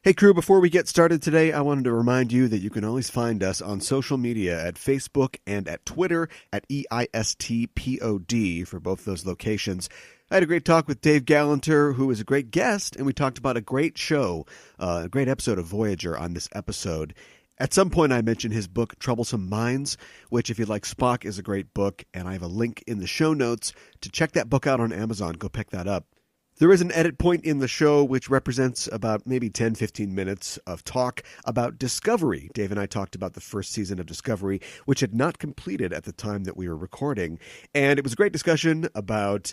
Hey crew, before we get started today, I wanted to remind you that you can always find us on social media at Facebook and at Twitter at EISTPOD for both those locations. I had a great talk with Dave Galanter, who is a great guest, and we talked about a great show, a great episode of Voyager on this episode. At some point, I mentioned his book, Troublesome Minds, which, if you like Spock, is a great book, and I have a link in the show notes to check that book out on Amazon. Go pick that up. There is an edit point in the show which represents about maybe 10-15 minutes of talk about Discovery. Dave and I talked about the first season of Discovery, which had not completed at the time that we were recording. And it was a great discussion about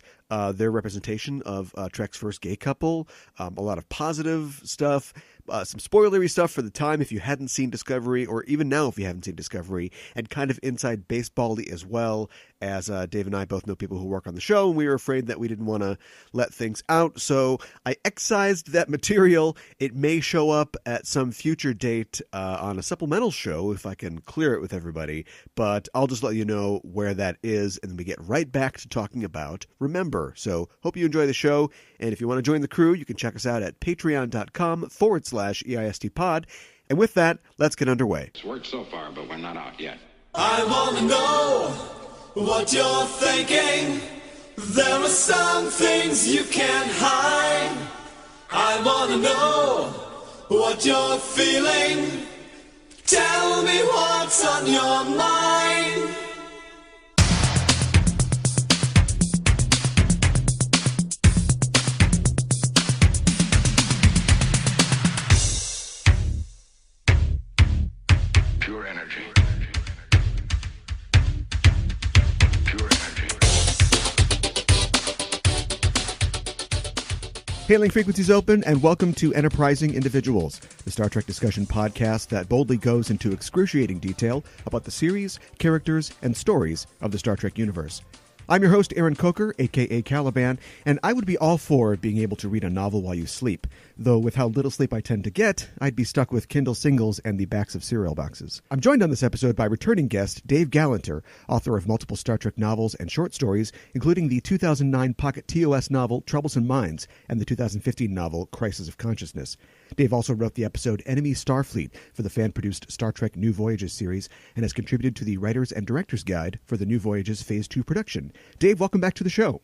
their representation of Trek's first gay couple, a lot of positive stuff, some spoilery stuff for the time if you hadn't seen Discovery, or even now if you haven't seen Discovery, and kind of inside baseball-y as well, as Dave and I both know people who work on the show, and we were afraid that we didn't want to let things out, so I excised that material. It may show up at some future date on a supplemental show if I can clear it with everybody, but I'll just let you know where that is, and then we get right back to talking about Remember. So hope you enjoy the show, and if you want to join the crew, you can check us out at patreon.com/EISTpod. And with that, let's get underway. It's worked so far, but we're not out yet. I want to know what you're thinking. There are some things you can't hide. I want to know what you're feeling. Tell me what's on your mind. Pure energy. Pure energy. Hailing frequencies open, and welcome to Enterprising Individuals, the Star Trek discussion podcast that boldly goes into excruciating detail about the series, characters, and stories of the Star Trek universe. I'm your host, Aaron Coker, a.k.a. Caliban, and I would be all for being able to read a novel while you sleep, though with how little sleep I tend to get, I'd be stuck with Kindle singles and the backs of cereal boxes. I'm joined on this episode by returning guest Dave Galanter, author of multiple Star Trek novels and short stories, including the 2009 Pocket TOS novel Troublesome Minds and the 2015 novel Crisis of Consciousness. Dave also wrote the episode Enemy Starfleet for the fan-produced Star Trek New Voyages series and has contributed to the Writer's and Director's Guide for the New Voyages Phase 2 production. Dave, welcome back to the show.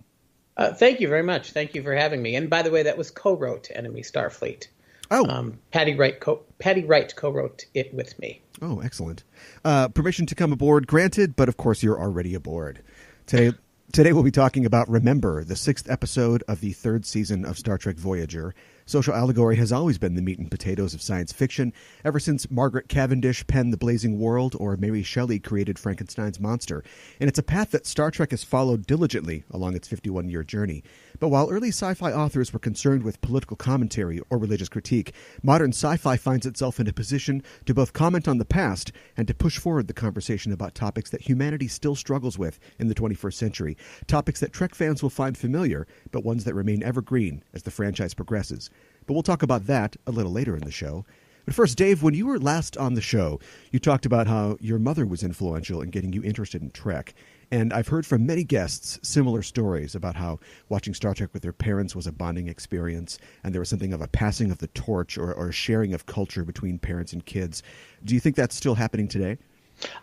Thank you very much. Thank you for having me. And by the way, that was co-wrote Enemy Starfleet. Oh. Patty Wright co-wrote it with me. Oh, excellent. Permission to come aboard granted, but of course you're already aboard. Today we'll be talking about Remember, the 6th episode of the 3rd season of Star Trek Voyager. Social allegory has always been the meat and potatoes of science fiction, ever since Margaret Cavendish penned The Blazing World or Mary Shelley created Frankenstein's monster. And it's a path that Star Trek has followed diligently along its 51-year journey. But while early sci-fi authors were concerned with political commentary or religious critique, modern sci-fi finds itself in a position to both comment on the past and to push forward the conversation about topics that humanity still struggles with in the 21st century, topics that Trek fans will find familiar, but ones that remain evergreen as the franchise progresses. But we'll talk about that a little later in the show. But first, Dave, when you were last on the show, you talked about how your mother was influential in getting you interested in Trek. And I've heard from many guests similar stories about how watching Star Trek with their parents was a bonding experience, and there was something of a passing of the torch or a sharing of culture between parents and kids. Do you think that's still happening today?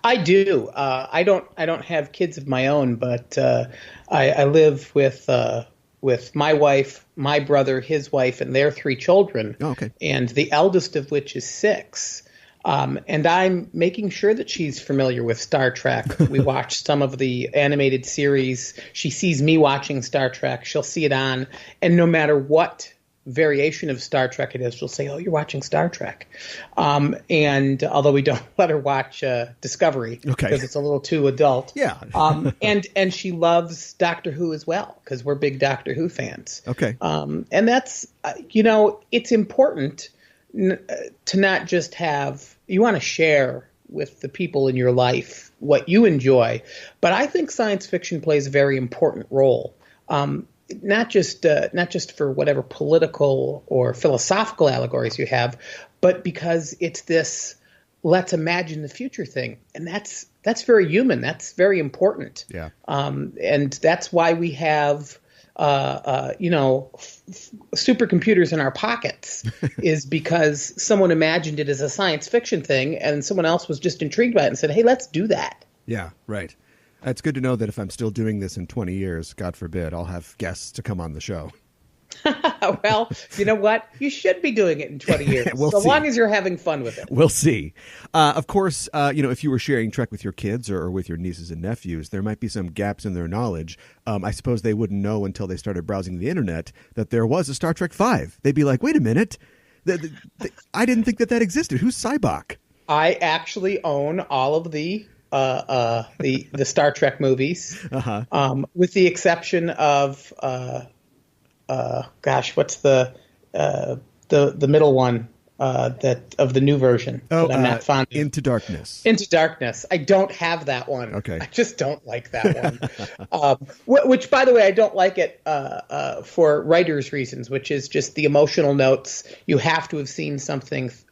I do. I don't have kids of my own, but I live with my wife, my brother, his wife, and their 3 children. Oh, okay. And the eldest of which is 6. And I'm making sure that she's familiar with Star Trek. We watch some of the animated series. She sees me watching Star Trek. She'll see it on. And no matter what variation of Star Trek it is, she'll say, "Oh, you're watching Star Trek." And although we don't let her watch Discovery because it's a little too adult. Yeah. And she loves Doctor Who as well because we're big Doctor Who fans. Okay. And that's, it's important to not just have, you want to share with the people in your life what you enjoy. But I think science fiction plays a very important role. Not just for whatever political or philosophical allegories you have, but because it's this let's imagine the future thing. And that's very human. That's very important. Yeah. And that's why we have supercomputers in our pockets is because someone imagined it as a science fiction thing, and someone else was just intrigued by it and said, "Hey, let's do that." Yeah, right. It's good to know that if I'm still doing this in 20 years, God forbid, I'll have guests to come on the show. Well, you know what? You should be doing it in 20 years, so long as you're having fun with it. We'll see. Of course, if you were sharing Trek with your kids or with your nieces and nephews, there might be some gaps in their knowledge. I suppose they wouldn't know until they started browsing the internet that there was a Star Trek V. They'd be like, wait a minute. I didn't think that existed. Who's Cybok? I actually own all of the Star Trek movies, with the exception of what's the middle one that of the new version that I'm not fond of? Into Darkness. Into Darkness. I don't have that one. Okay. I just don't like that one. Which, by the way, I don't like it for writers' reasons, which is just the emotional notes. You have to have seen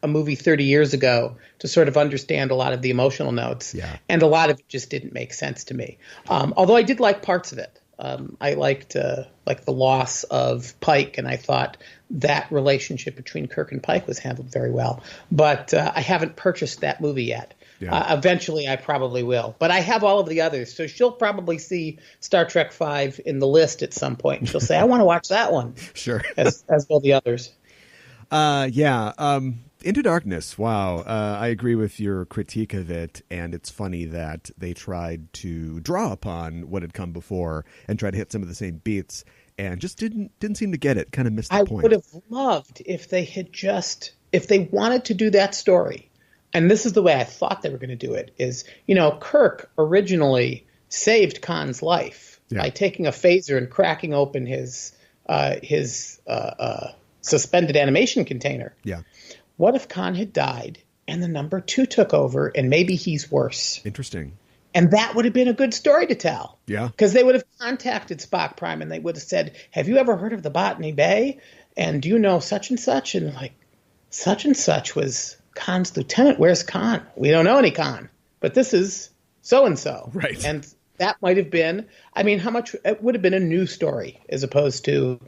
a movie 30 years ago to sort of understand a lot of the emotional notes. Yeah. And a lot of it just didn't make sense to me. Although I did like parts of it. I liked the loss of Pike, and I thought that relationship between Kirk and Pike was handled very well. But I haven't purchased that movie yet. Yeah. Eventually, I probably will. But I have all of the others, so she'll probably see Star Trek V in the list at some point, and she'll say, "I want to watch that one." Sure, as will the others. Into Darkness. Wow. I agree with your critique of it, and it's funny that they tried to draw upon what had come before and try to hit some of the same beats, and just didn't seem to get it. Kind of missed the point. I would have loved if they wanted to do that story, and this is the way I thought they were going to do it, is, Kirk originally saved Khan's life by taking a phaser and cracking open his suspended animation container. Yeah. What if Khan had died and the number 2 took over and maybe he's worse? Interesting. And that would have been a good story to tell. Yeah. Because they would have contacted Spock Prime and they would have said, "Have you ever heard of the Botany Bay? And do you know such and such?" And such and such was Khan's lieutenant. Where's Khan? We don't know any Khan. But this is so-and-so. Right. And that might have been, how much, it would have been a new story as opposed to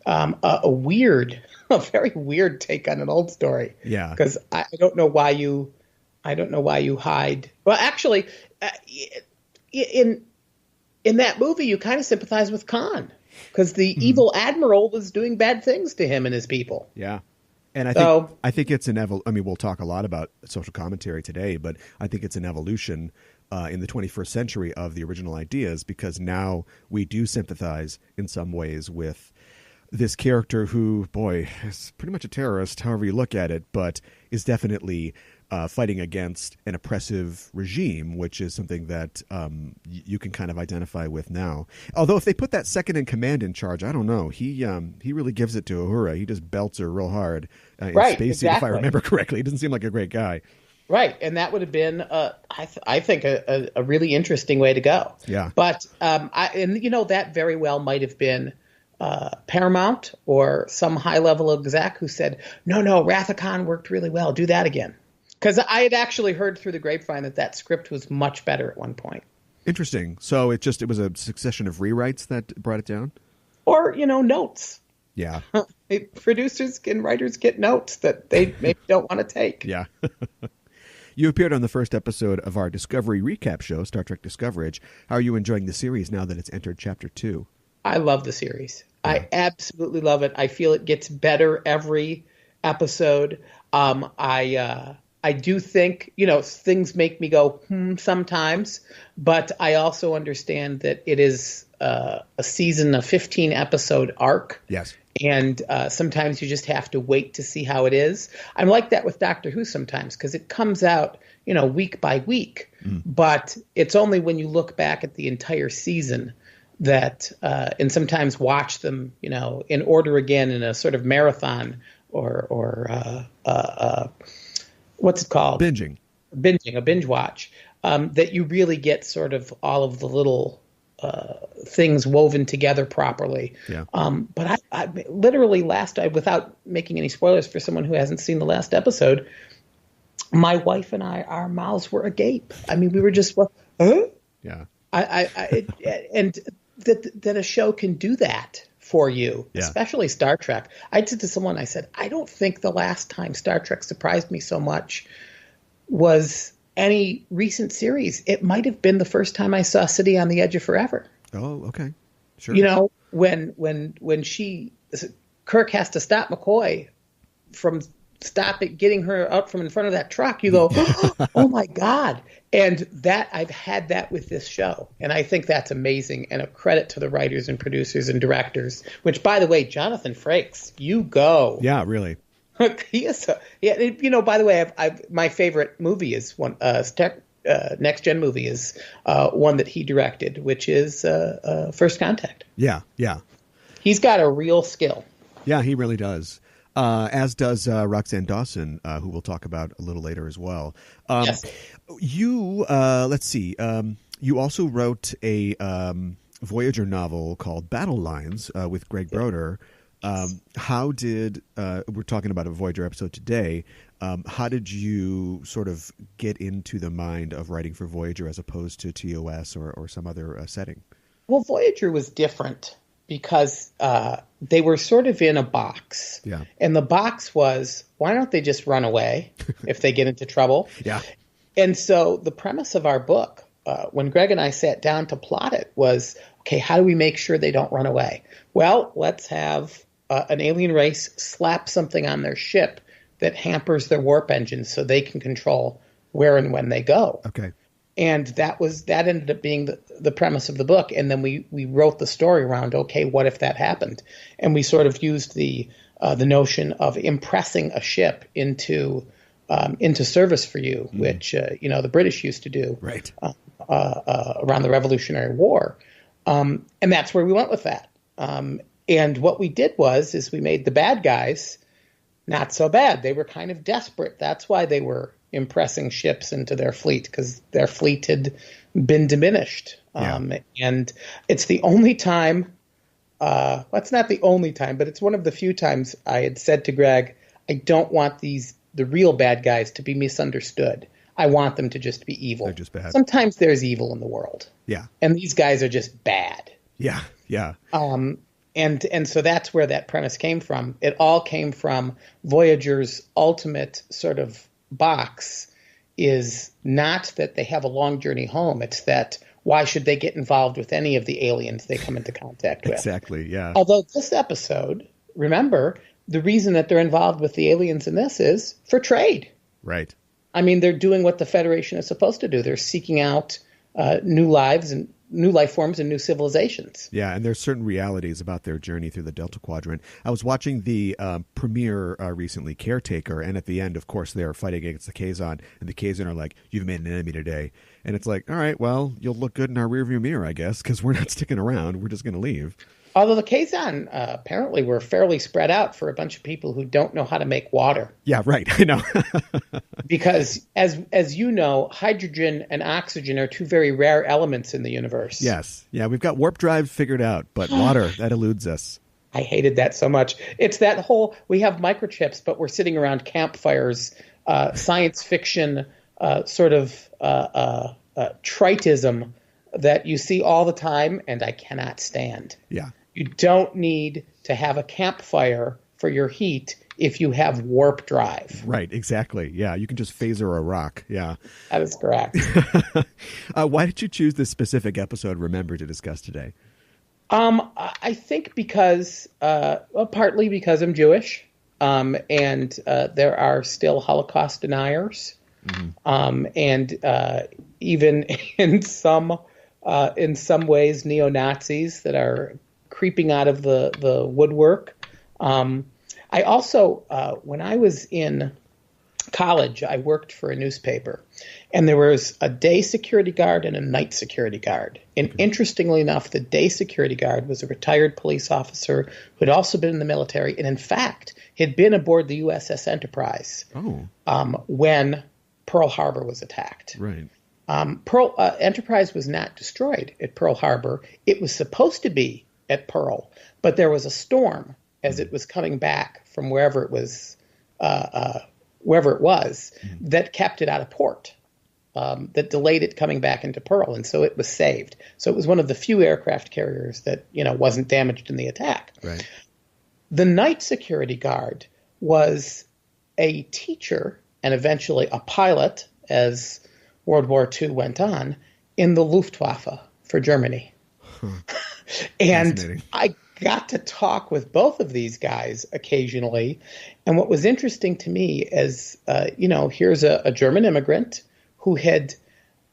a very weird take on an old story. Yeah. Because I don't know why you hide. Well, actually, in that movie, you kind of sympathize with Khan because the evil admiral was doing bad things to him and his people. Yeah. And I think it's an we'll talk a lot about social commentary today, but I think it's an evolution in the 21st century of the original ideas, because now we do sympathize in some ways with this character who, boy, is pretty much a terrorist, however you look at it, but is definitely fighting against an oppressive regime, which is something that you can kind of identify with now. Although if they put that second in command in charge, I don't know. He really gives it to Uhura. He just belts her real hard in right, Space Suit, if I remember correctly. He doesn't seem like a great guy. Right, and that would have been, I think, a really interesting way to go. Yeah. But that very well might have been Paramount or some high-level exec who said, no, Wrath of Khan worked really well. Do that again. Because I had actually heard through the grapevine that script was much better at one point. Interesting. So it was a succession of rewrites that brought it down? Or, notes. Yeah. Producers and writers get notes that they maybe don't want to take. Yeah. You appeared on the first episode of our Discovery recap show, Star Trek Discoverage. How are you enjoying the series now that it's entered Chapter 2? I love the series. Yeah. I absolutely love it. I feel it gets better every episode. I do think, things make me go, sometimes, but I also understand that it is a season, a 15-episode arc. Yes. And sometimes you just have to wait to see how it is. I'm like that with Doctor Who sometimes because it comes out, week by week. But it's only when you look back at the entire season that and sometimes watch them, in order again in a sort of marathon or what's it called? Binging, a binge watch, that you really get sort of all of the little things woven together properly. Yeah. But I literally without making any spoilers for someone who hasn't seen the last episode, my wife and I, our mouths were agape. We were just, huh? Yeah. And that a show can do that for you, Yeah. especially Star Trek. I said to someone, I said, I don't think the last time Star Trek surprised me so much was any recent series. It might have been the first time I saw City on the Edge of Forever. Oh, okay. Sure. You know, when Kirk has to stop McCoy from getting her out from in front of that truck, you go, oh my God. And that I've had that with this show. And I think that's amazing and a credit to the writers and producers and directors, which, by the way, Jonathan Frakes, you go. Yeah, really. He is, you know, by the way, my favorite movie is one, next gen movie is one that he directed, which is First Contact. Yeah, yeah. He's got a real skill. Yeah, he really does. As does Roxanne Dawson, who we'll talk about a little later as well. Yes. You, let's see, you also wrote a Voyager novel called Battle Lines with Greg Broder. How did, we're talking about a Voyager episode today, how did you sort of get into the mind of writing for Voyager as opposed to TOS or some other setting? Well, Voyager was different because they were sort of in a box. Yeah. And the box was, why don't they just run away if they get into trouble? Yeah. And so the premise of our book, when Greg and I sat down to plot it, was, okay, how do we make sure they don't run away? Well, let's have an alien race slap something on their ship that hampers their warp engines so they can control where and when they go. Okay. And that ended up being the premise of the book. And then we wrote the story around, okay, what if that happened? And we sort of used the notion of impressing a ship into service for you, which the British used to do, Right. Around the Revolutionary War, and that's where we went with that. And what we did is we made the bad guys not so bad. They were kind of desperate. That's why they were impressing ships into their fleet, because their fleet had been diminished. Yeah. And it's the only time. It's not the only time, but it's one of the few times I had said to Greg, I don't want the real bad guys to be misunderstood. I want them to just be evil. They're just bad. Sometimes there's evil in the world. Yeah. And these guys are just bad. Yeah. Yeah. And so that's where that premise came from. It all came from Voyager's ultimate sort of box is not that they have a long journey home. It's that why should they get involved with any of the aliens they come into contact with? Exactly, yeah. Although this episode, remember, the reason that they're involved with the aliens in this is for trade. Right. I mean, they're doing what the Federation is supposed to do. They're seeking out new lives and new life forms and new civilizations. Yeah, and there's certain realities about their journey through the Delta Quadrant. I was watching the premiere recently, Caretaker, and at the end, of course, they're fighting against the Kazon, and the Kazon are like, you've made an enemy today. And it's like, all right, well, you'll look good in our rearview mirror, I guess, because we're not sticking around. We're just going to leave. Although the Kazon apparently were fairly spread out for a bunch of people who don't know how to make water. Yeah, right. I know. Because, as you know, hydrogen and oxygen are two very rare elements in the universe. Yes. Yeah, we've got warp drive figured out, but water, that eludes us. I hated that so much. It's that whole, we have microchips, but we're sitting around campfires, science fiction sort of tritism that you see all the time, and I cannot stand. Yeah. You don't need to have a campfire for your heat if you have warp drive. Right, exactly. Yeah, you can just phaser a rock. Yeah. That is correct. Why did you choose this specific episode, Remember, to discuss today? I think because, partly because I'm Jewish, and there are still Holocaust deniers, and even in some ways neo-Nazis that are creeping out of the woodwork. I also, when I was in college, I worked for a newspaper, and there was a day security guard and a night security guard. And interestingly enough, the day security guard was a retired police officer who had also been in the military, and in fact, had been aboard the USS Enterprise when Pearl Harbor was attacked. Right. Enterprise was not destroyed at Pearl Harbor. It was supposed to be at Pearl, but there was a storm as it was coming back from wherever it was that kept it out of port. that delayed it coming back into Pearl, and so it was saved. So it was one of the few aircraft carriers that wasn't damaged in the attack. Right. The night security guard was a teacher and eventually a pilot, as World War II went on, in the Luftwaffe for Germany. And I got to talk with both of these guys occasionally. And what was interesting to me is, here's a German immigrant who had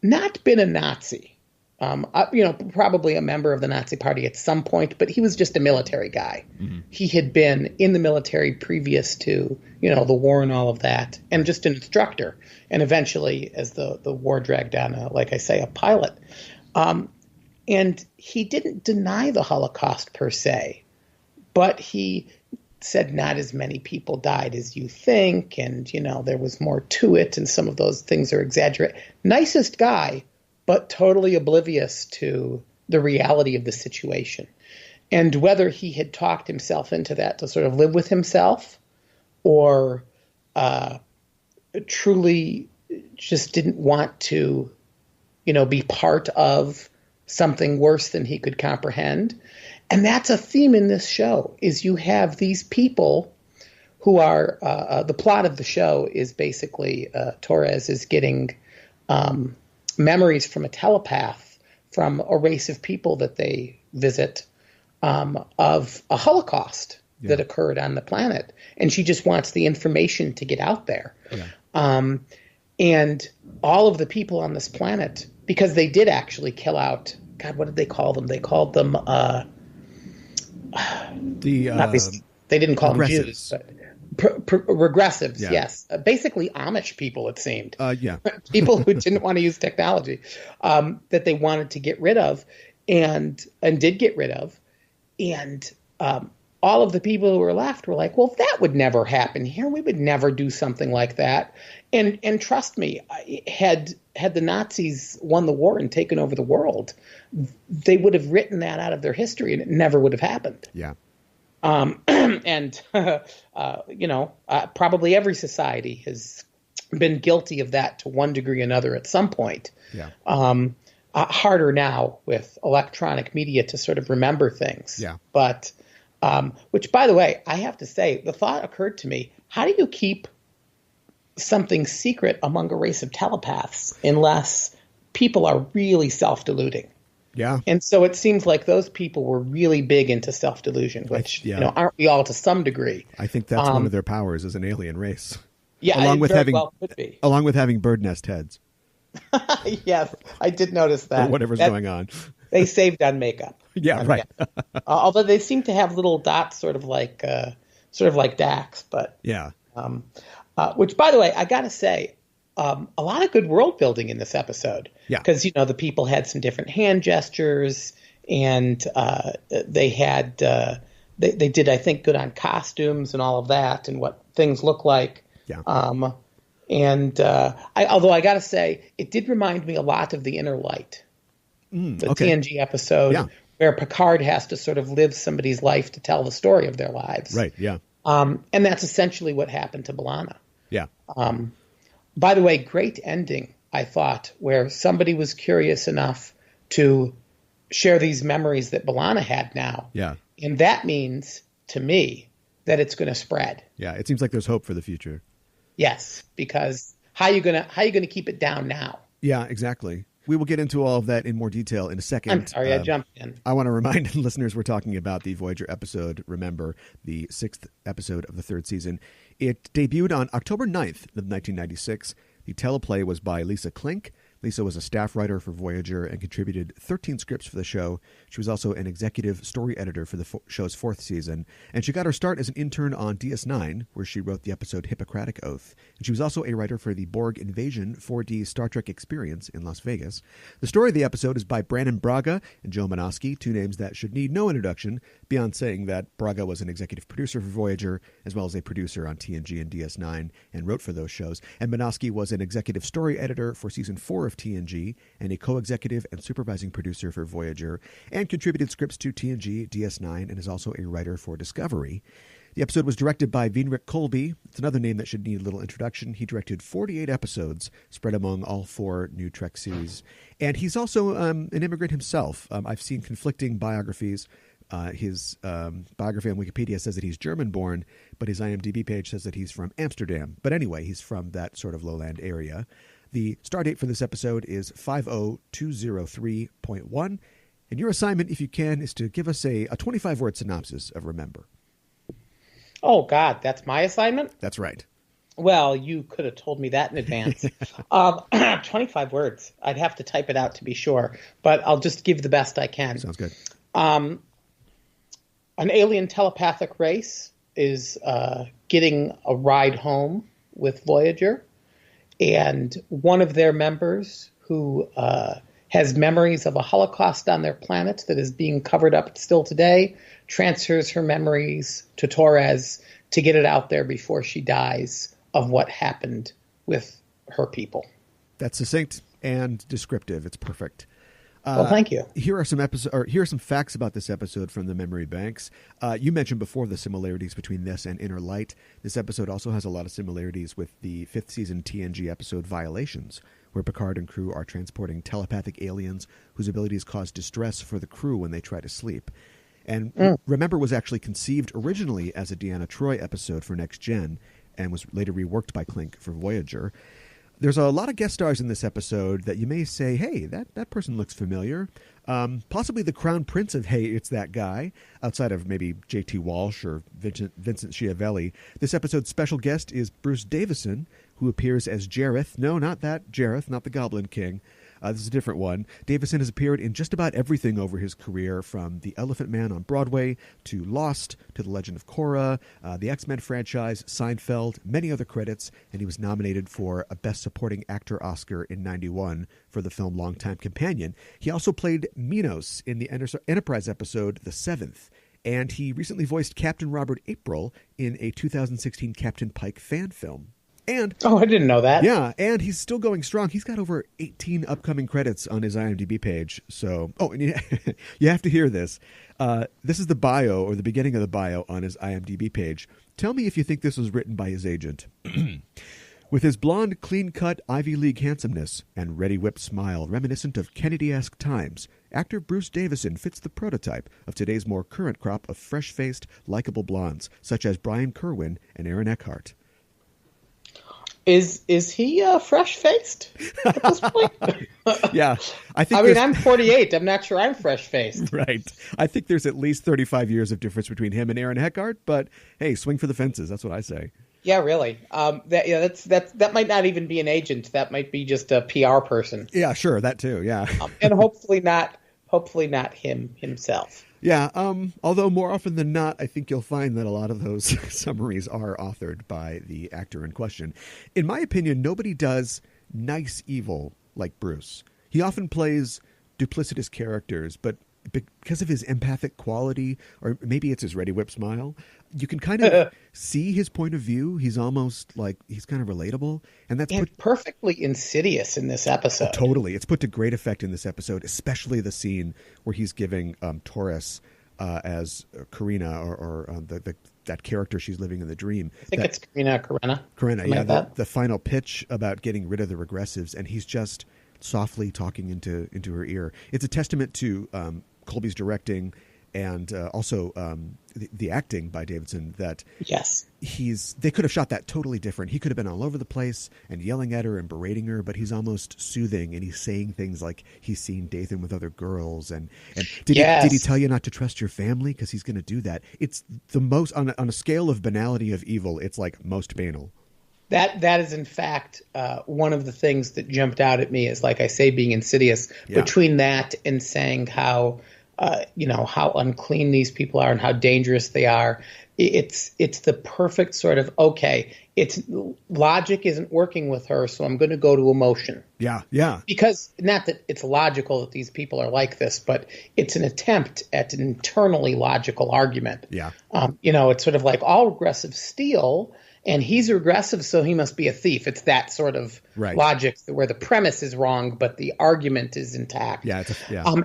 not been a Nazi, probably a member of the Nazi Party at some point, but he was just a military guy. Mm-hmm. He had been in the military previous to, the war and all of that, and just an instructor. And eventually, as the war dragged on, like I say, a pilot. And he didn't deny the Holocaust per se, but he said not as many people died as you think, and, there was more to it, and some of those things are exaggerated. Nicest guy, but totally oblivious to the reality of the situation. And whether he had talked himself into that to sort of live with himself, or truly just didn't want to, be part of something worse than he could comprehend. And that's a theme in this show, is you have these people who are, the plot of the show is basically Torres is getting memories from a telepath from a race of people that they visit of a Holocaust that occurred on the planet. And she just wants the information to get out there. Yeah. And all of the people on this planet, because they did actually kill out, God, what did they call them? They called them they didn't call them Jews, but regressives, yes. Basically Amish people, it seemed. People who didn't want to use technology, that they wanted to get rid of and did get rid of. And all of the people who were left were like, well, that would never happen here. We would never do something like that. And trust me, had the Nazis won the war and taken over the world, they would have written that out of their history and it never would have happened. Yeah. And, probably every society has been guilty of that to one degree or another at some point. Yeah. Harder now with electronic media to sort of remember things. Yeah. But, which, by the way, I have to say, the thought occurred to me, how do you keep something secret among a race of telepaths unless people are really self-deluding? Yeah. And so it seems like those people were really big into self-delusion, which, aren't we all to some degree? I think that's one of their powers as an alien race. Yeah, along with having, could be. Along with having bird nest heads. Yes, I did notice that. Or whatever's going on. They saved on makeup. Yeah, right. Although they seem to have little dots, sort of like Dax, but yeah. Which, by the way, I got to say, a lot of good world building in this episode. Yeah. Because, the people had some different hand gestures, and they had they did, I think, good on costumes and all of that and what things look like. Yeah. Although I got to say, it did remind me a lot of The Inner Light, the TNG episode where Picard has to sort of live somebody's life to tell the story of their lives. Right, yeah. And that's essentially what happened to B'Elanna. Yeah. By the way, great ending, I thought, where somebody was curious enough to share these memories that B'Elanna had now. Yeah. And that means, to me, that it's going to spread. Yeah, it seems like there's hope for the future. Yes, because how are you gonna keep it down now? Yeah, exactly. We will get into all of that in more detail in a second. I'm sorry, I jumped in. I want to remind listeners we're talking about the Voyager episode, Remember, the 6th episode of the 3rd season. It debuted on October 9th of 1996. The teleplay was by Lisa Klink. Lisa was a staff writer for Voyager and contributed 13 scripts for the show. She was also an executive story editor for the show's 4th season. And she got her start as an intern on DS9, where she wrote the episode Hippocratic Oath. And she was also a writer for the Borg Invasion 4D Star Trek experience in Las Vegas. The story of the episode is by Brannon Braga and Joe Menosky, two names that should need no introduction, beyond saying that Braga was an executive producer for Voyager, as well as a producer on TNG and DS9, and wrote for those shows. And Menosky was an executive story editor for Season 4 of TNG, and a co-executive and supervising producer for Voyager, and contributed scripts to TNG, DS9, and is also a writer for Discovery. The episode was directed by Veenrik Kolbe. It's another name that should need a little introduction. He directed 48 episodes spread among all 4 new Trek series. And he's also an immigrant himself. I've seen conflicting biographies. His biography on Wikipedia says that he's German-born, but his IMDb page says that he's from Amsterdam. But anyway, he's from that sort of lowland area. The star date for this episode is 50203.1. And your assignment, if you can, is to give us a 25-word synopsis of Remember. Oh, God, that's my assignment? That's right. Well, you could have told me that in advance. 25 words. I'd have to type it out to be sure, but I'll just give the best I can. Sounds good. An alien telepathic race is getting a ride home with Voyager, and one of their members who has memories of a Holocaust on their planet that is being covered up still today, transfers her memories to Torres to get it out there before she dies of what happened with her people. That's succinct and descriptive. It's perfect. Well, thank you. Here are some facts about this episode from the memory banks. You mentioned before the similarities between this and Inner Light. This episode also has a lot of similarities with the 5th season TNG episode Violations, where Picard and crew are transporting telepathic aliens whose abilities cause distress for the crew when they try to sleep. And Remember was actually conceived originally as a Deanna Troi episode for Next Gen and was later reworked by Clink for Voyager. There's a lot of guest stars in this episode that you may say, hey, that person looks familiar. Possibly the crown prince of Hey, It's That Guy, outside of maybe J.T. Walsh or Vincent Schiavelli. This episode's special guest is Bruce Davison, who appears as Jareth. No, not that Jareth, not the Goblin King. This is a different one. Davison has appeared in just about everything over his career, from The Elephant Man on Broadway to Lost to The Legend of Korra, the X-Men franchise, Seinfeld, many other credits, and he was nominated for a Best Supporting Actor Oscar in '91 for the film Longtime Companion. He also played Minos in the Enterprise episode The Seventh, and he recently voiced Captain Robert April in a 2016 Captain Pike fan film. And I didn't know that. Yeah, and he's still going strong. He's got over 18 upcoming credits on his IMDb page. So, and you have to hear this. This is the bio, or the beginning of the bio on his IMDb page. Tell me if you think this was written by his agent. With his blonde, clean-cut Ivy League handsomeness and ready-whipped smile reminiscent of Kennedy-esque times, actor Bruce Davison fits the prototype of today's more current crop of fresh-faced, likable blondes, such as Brian Kerwin and Aaron Eckhart. Is he fresh-faced at this point? Yeah. I'm 48. I'm not sure I'm fresh-faced. Right. I think there's at least 35 years of difference between him and Aaron Eckhart, but hey, swing for the fences. That's what I say. Yeah, really. That might not even be an agent. That might be just a PR person. Yeah, sure. That too. Yeah. And hopefully not him himself. Yeah, although more often than not, I think you'll find that a lot of those summaries are authored by the actor in question. In my opinion, nobody does nice evil like Bruce. He often plays duplicitous characters, but because of his empathic quality, or maybe it's his ready whip smile, you can kind of see his point of view. He's almost like, he's kind of relatable. And that's perfectly insidious in this episode. Totally. It's put to great effect in this episode, especially the scene where he's giving Torres as Karina, or that character she's living in the dream. I think it's Karina, yeah. The final pitch about getting rid of the regressives, and he's just softly talking into her ear. It's a testament to Colby's directing and also the acting by Davidson, that yes, they could have shot that totally different. He could have been all over the place and yelling at her and berating her, but he's almost soothing, and he's saying things like he's seen Dathan with other girls, and did he tell you not to trust your family, because he's going to do that. It's the most on a scale of banality of evil. It's like most banal. That is, in fact, one of the things that jumped out at me is, like I say, being insidious. Yeah. Between that and saying how unclean these people are and how dangerous they are, it's the perfect sort of, okay, it's logic isn't working with her, so I'm going to go to emotion. Yeah, yeah. Because not that it's logical that these people are like this, but it's an attempt at an internally logical argument. Yeah. It's sort of like all regressives steal, and he's regressive, so he must be a thief. It's that sort of logic where the premise is wrong, but the argument is intact. Yeah,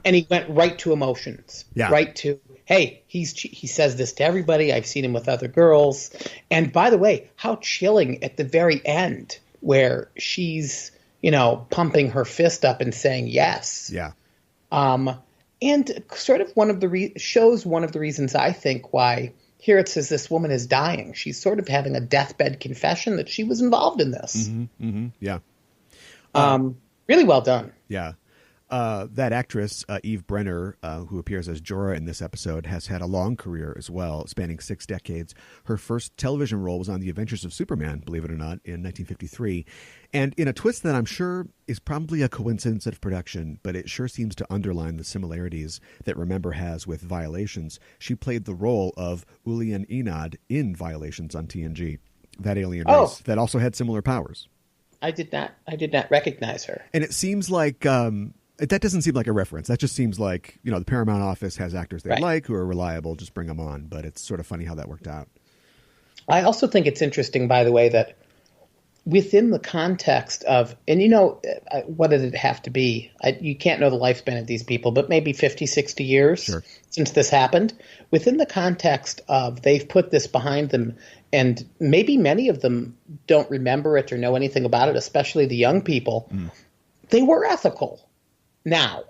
and he went right to emotions, right to hey, he says this to everybody. I've seen him with other girls. And by the way, how chilling at the very end where she's, pumping her fist up and saying yes. Yeah. And sort of shows one of the reasons I think why here it says this woman is dying. She's sort of having a deathbed confession that she was involved in this. Yeah. Really well done. Yeah. That actress, Eve Brenner, who appears as Jorah in this episode, has had a long career as well, spanning 6 decades. Her first television role was on The Adventures of Superman, believe it or not, in 1953. And in a twist that I'm sure is probably a coincidence of production, but it sure seems to underline the similarities that Remember has with Violations, she played the role of Ulian Enad in Violations on TNG, that alien race that also had similar powers. I did not recognize her. And it seems like that doesn't seem like a reference. That just seems like, the Paramount office has actors they like who are reliable, just bring them on. But it's sort of funny how that worked out. I also think it's interesting, by the way, that within the context of, and what did it have to be? You can't know the lifespan of these people, but maybe 50, 60 years since this happened. Within the context of they've put this behind them, and maybe many of them don't remember it or know anything about it, especially the young people. They were ethical. Now,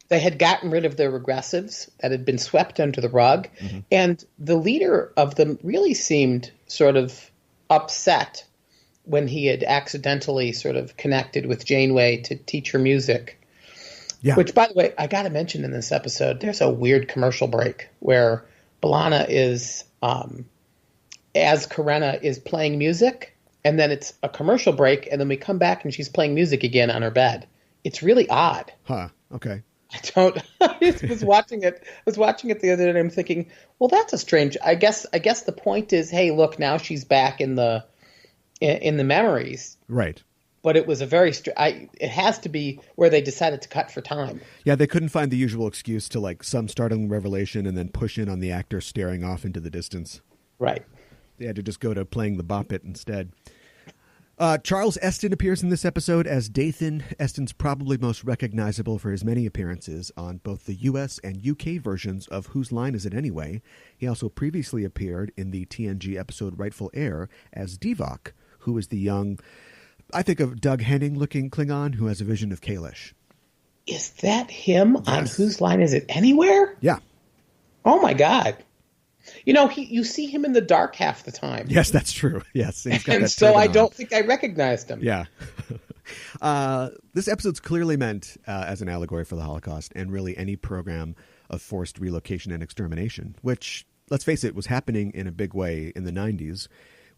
they had gotten rid of their regressives that had been swept under the rug, and the leader of them really seemed sort of upset when he had accidentally sort of connected with Janeway to teach her music. Yeah. Which, by the way, I got to mention in this episode, there's a weird commercial break where B'Elanna is, as Karenna is playing music, and then it's a commercial break, and then we come back and she's playing music again on her bed. It's really odd. Huh. Okay. I was watching it the other day and I'm thinking, well, that's a strange, I guess the point is, hey, look, now she's back in the memories. Right. But it was it has to be where they decided to cut for time. Yeah, they couldn't find the usual excuse to some startling revelation and then push in on the actor staring off into the distance. Right. They had to just go to playing the bop it instead. Charles Eston appears in this episode as Dathan. Eston's probably most recognizable for his many appearances on both the US and UK versions of Whose Line Is It Anyway? He also previously appeared in the TNG episode Rightful Heir as Divok, who is the young, I think of Doug Henning-looking Klingon who has a vision of Kalish. Is that him on Whose Line Is It Anywhere? Yeah. Oh, my God. You see him in the dark half the time. Yes, that's true. Yes. And so I don't think I recognized him. Yeah. This episode's clearly meant as an allegory for the Holocaust and really any program of forced relocation and extermination, which, let's face it, was happening in a big way in the 90s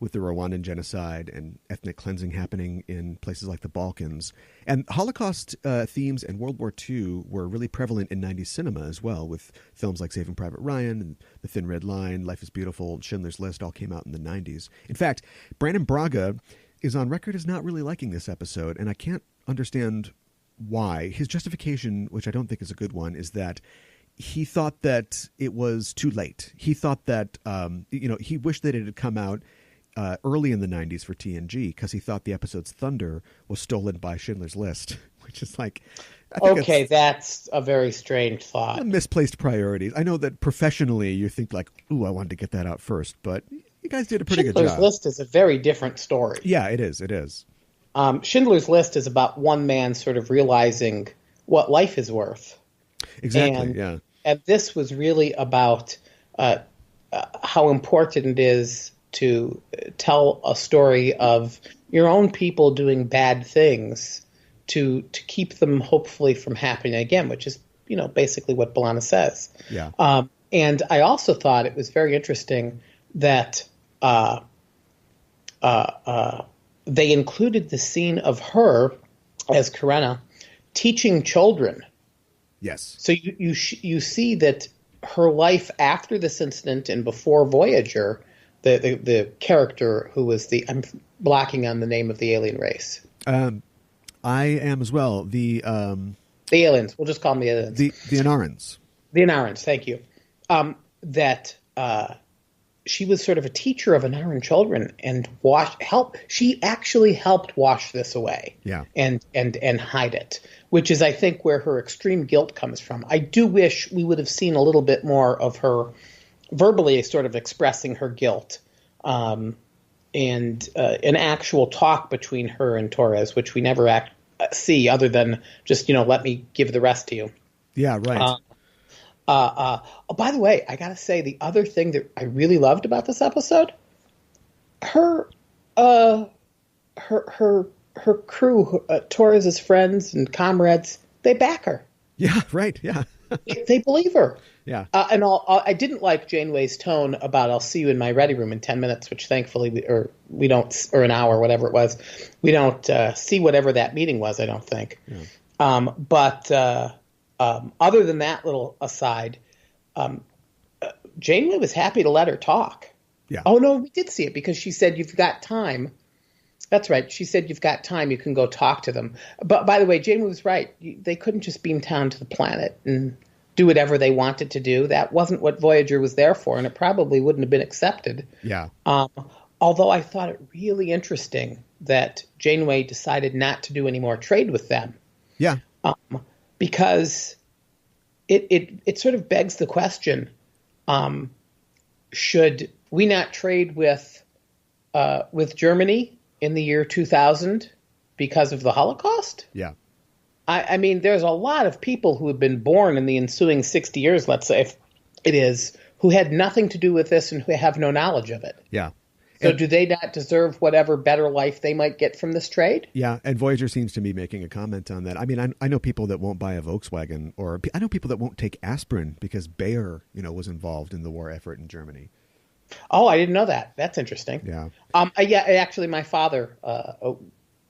with the Rwandan genocide and ethnic cleansing happening in places like the Balkans. And Holocaust themes and World War II were really prevalent in 90s cinema as well, with films like Saving Private Ryan, and The Thin Red Line, Life is Beautiful, Schindler's List all came out in the 90s. In fact, Brandon Braga is on record as not really liking this episode, and I can't understand why. His justification, which I don't think is a good one, is that he thought that it was too late. He thought that, he wished that it had come out early in the 90s for TNG because he thought the episode's thunder was stolen by Schindler's List, which is that's a very strange thought. Misplaced priorities. I know that professionally you think ooh, I wanted to get that out first, but you guys did a pretty good job. Schindler's List is a very different story. Yeah, it is. It is. Schindler's List is about one man sort of realizing what life is worth. Exactly, And this was really about how important it is to tell a story of your own people doing bad things to keep them hopefully from happening again, which is, basically what B'Elanna says. Yeah. And I also thought it was very interesting that they included the scene of her as Karenna teaching children. Yes. So you see that her life after this incident and before Voyager, the character who was I'm blocking on the name of the alien race. I am as well. The aliens. We'll just call them the aliens. The Anarans. The Anarans. Thank you. That she was sort of a teacher of Anaran children and she actually helped wash this away and hide it, which is, I think, where her extreme guilt comes from. I do wish we would have seen a little bit more of her verbally sort of expressing her guilt, and an actual talk between her and Torres, which we never see other than just, let me give the rest to you. Yeah, right. Oh, by the way, I gotta say, the other thing that I really loved about this episode, her crew, Torres's friends and comrades, they back her. Yeah, right. Yeah, they believe her. Yeah. And I didn't like Janeway's tone about "I'll see you in my ready room in 10 minutes," which thankfully we don't, or an hour, whatever it was, we don't see whatever that meeting was. I don't think. Yeah. Other than that little aside, Janeway was happy to let her talk. Yeah. Oh, no, we did see it because she said, "You've got time." That's right. She said, "You've got time. You can go talk to them." But by the way, Janeway was right. They couldn't just beam down to the planet and do whatever they wanted to do. That wasn't what Voyager was there for, and it probably wouldn't have been accepted. Yeah. Although I thought it really interesting that Janeway decided not to do any more trade with them. Yeah. Because it sort of begs the question, should we not trade with Germany in the year 2000 because of the Holocaust? Yeah. I mean, there's a lot of people who have been born in the ensuing 60 years, let's say, if it is, who had nothing to do with this and who have no knowledge of it. Yeah. So do they not deserve whatever better life they might get from this trade? Yeah, and Voyager seems to be making a comment on that. I mean, I know people that won't buy a Volkswagen, or I know people that won't take aspirin because Bayer, was involved in the war effort in Germany. Oh, I didn't know that. That's interesting. Yeah. Yeah, actually, my father,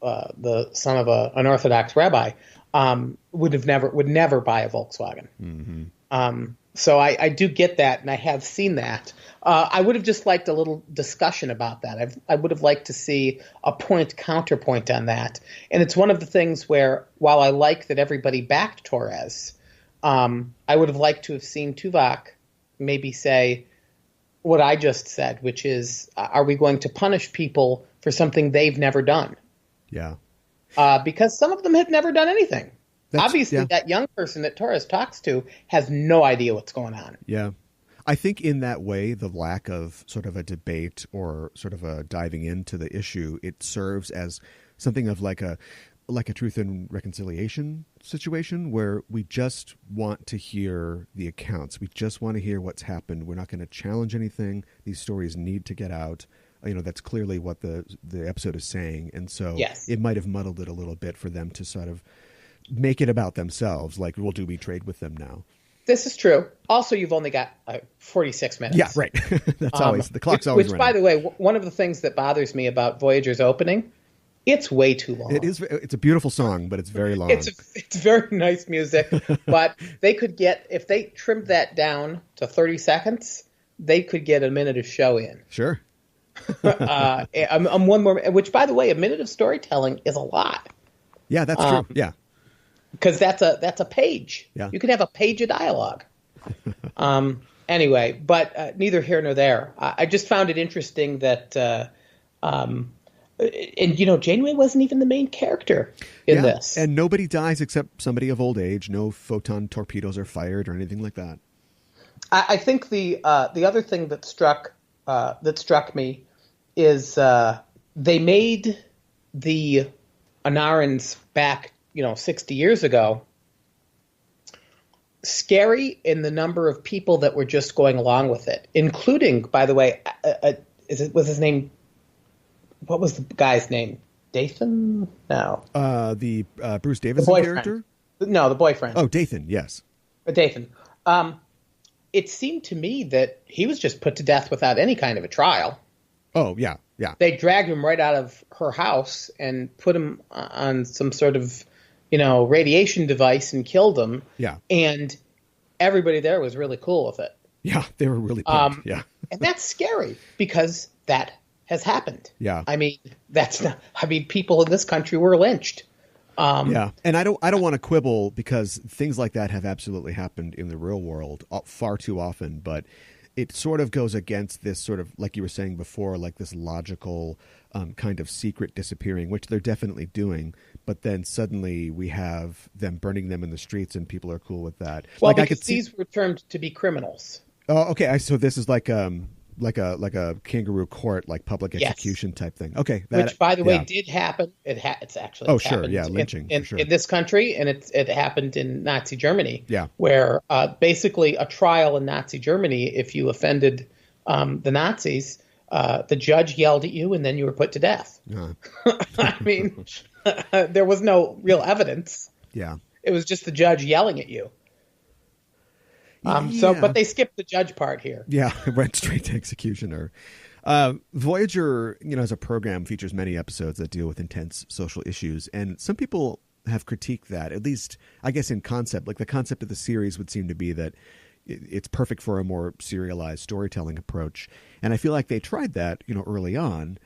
the son of an Orthodox rabbi, would never buy a Volkswagen. Mm-hmm. So I do get that, and I have seen that. I would have just liked a little discussion about that. I would have liked to see a counterpoint on that. And it's one of the things where, while I like that everybody backed Torres, I would have liked to have seen Tuvok maybe say what I just said, which is, are we going to punish people for something they've never done? Yeah. Because some of them have never done anything. Obviously, that young person that Torres talks to has no idea what's going on. Yeah. I think in that way, the lack of sort of a debate or sort of a diving into the issue, it serves as something of like a truth and reconciliation situation where we just want to hear the accounts. We just want to hear what's happened. We're not going to challenge anything. These stories need to get out. That's clearly what the episode is saying. And so It might have muddled it a little bit for them to sort of make it about themselves. Like, well, do we trade with them now? This is true. Also, you've only got 46 minutes. Yeah, right. That's always, the clock's always running. By the way, one of the things that bothers me about Voyager's opening, it's way too long. It is. It's a beautiful song, but it's very long. It's very nice music, but they could get, if they trimmed that down to 30 seconds, they could get a minute of show in. Sure. I'm one more, which, by the way, a minute of storytelling is a lot. Yeah, that's true. Yeah. Because that's a page. Yeah. You could have a page of dialogue. Anyway, but neither here nor there. I just found it interesting that, and Janeway wasn't even the main character in this. And nobody dies except somebody of old age. No photon torpedoes are fired or anything like that. I think the other thing that struck me is they made the Anarans back 60 years ago, scary in the number of people that were just going along with it, including, by the way, was his name? What was the guy's name? Dathan? No. The Bruce Davison character? No, the boyfriend. Oh, Dathan, yes. Dathan. It seemed to me that he was just put to death without any kind of a trial. Oh, yeah, yeah. They dragged him right out of her house and put him on some sort of radiation device and killed him. Yeah. And everybody there was really cool with it. Yeah, they were really pumped. Yeah. And that's scary because that has happened. Yeah. I mean, people in this country were lynched. Yeah. And I don't want to quibble because things like that have absolutely happened in the real world far too often. But it sort of goes against this sort of, like you were saying before, like this logical kind of secret disappearing, which they're definitely doing. But then suddenly we have them burning them in the streets, and people are cool with that. Well, like because I could see these were termed to be criminals. Oh, okay. So this is like a kangaroo court, like public Yes. execution type thing. Okay, Which, by the way, yeah. did happen. It's actually Oh, sure, happened yeah, lynching, for in, sure. in this country, and it happened in Nazi Germany. Yeah. Where basically a trial in Nazi Germany, if you offended the Nazis, the judge yelled at you, and then you were put to death. I mean, there was no real evidence. Yeah. It was just the judge yelling at you. But they skipped the judge part here. Yeah, went straight to executioner. Voyager, as a program, features many episodes that deal with intense social issues, and some people have critiqued that, at least, I guess, in concept. Like, the concept of the series would seem to be that it's perfect for a more serialized storytelling approach, and I feel like they tried that, early on,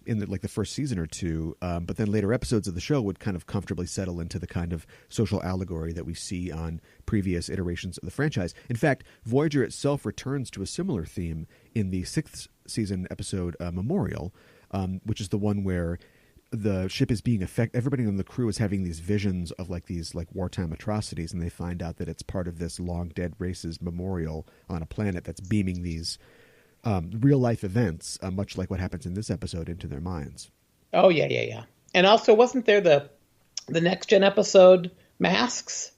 in the first season or two, but then later episodes of the show would kind of comfortably settle into the kind of social allegory that we see on previous iterations of the franchise. In fact, Voyager itself returns to a similar theme in the 6th season episode Memorial, which is the one where the ship is being affected. Everybody on the crew is having these visions of these wartime atrocities, and they find out that it's part of this long dead race's memorial on a planet that's beaming these real life events, much like what happens in this episode, into their minds. Oh yeah. And also, wasn't there the next gen episode Masks?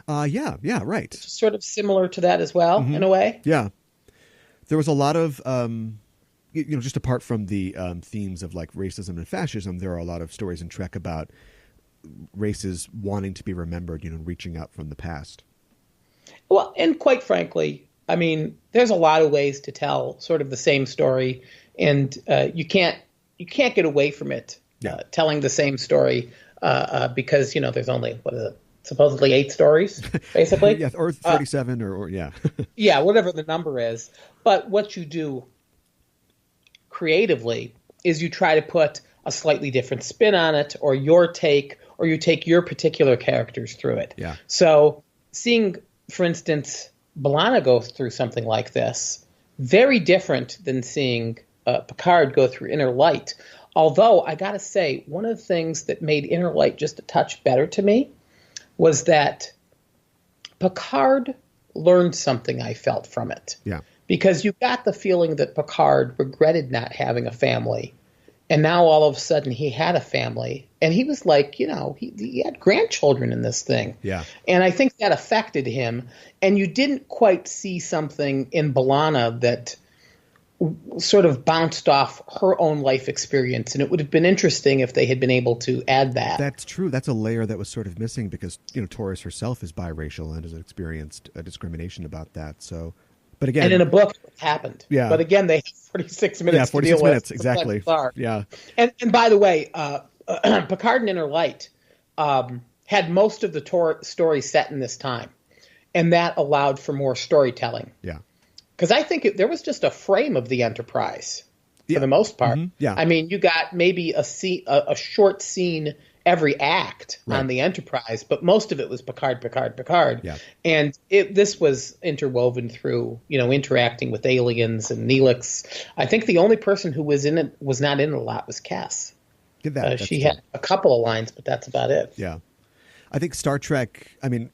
Yeah, right. Sort of similar to that as well, in a way. Yeah, there was a lot of just apart from the themes of racism and fascism, there are a lot of stories in Trek about races wanting to be remembered, reaching out from the past. Well, and quite frankly, I mean, there's a lot of ways to tell sort of the same story, and you can't get away from it, telling the same story because there's only supposedly 8 stories, basically. Yeah, or 37, or yeah. Yeah, whatever the number is. But what you do creatively is you try to put a slightly different spin on it, or your take, or you take your particular characters through it. Yeah. So seeing, for instance, B'Elanna go through something like this, very different than seeing Picard go through Inner Light. Although, I got to say, one of the things that made Inner Light just a touch better to me was that Picard learned something, I felt, from it. Yeah. Because you got the feeling that Picard regretted not having a family. And now all of a sudden he had a family. And he was like, he had grandchildren in this thing. Yeah. And I think that affected him. And you didn't quite see something in B'Elanna that sort of bounced off her own life experience. And it would have been interesting if they had been able to add that. That's true. That's a layer that was sort of missing because, Torres herself is biracial and has experienced a discrimination about that. So, but again. And in a book, it happened. Yeah. But again, they have 46 minutes to deal 46 minutes, with. exactly. Yeah. And by the way, Picard and Inner Light had most of the story set in this time. And that allowed for more storytelling. Yeah. Because I think there was just a frame of the Enterprise for the most part. Mm-hmm. Yeah. I mean, you got maybe a short scene every act on the Enterprise, but most of it was Picard. Yeah. And this was interwoven through, interacting with aliens and Neelix. I think the only person who was not in it a lot was Cass. She had a couple of lines, but that's about it. Yeah. I think Star Trek, I mean,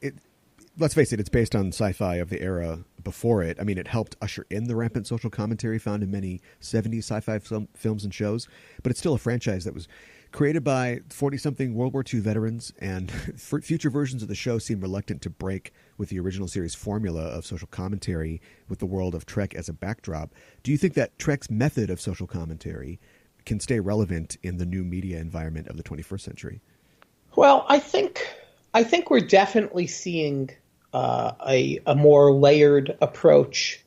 let's face it, it's based on sci-fi of the era before it. I mean, it helped usher in the rampant social commentary found in many 70s sci-fi films and shows, but it's still a franchise that was created by 40-something World War II veterans, and future versions of the show seem reluctant to break with the original series formula of social commentary with the world of Trek as a backdrop. Do you think that Trek's method of social commentary can stay relevant in the new media environment of the 21st century? Well, I think we're definitely seeing a more layered approach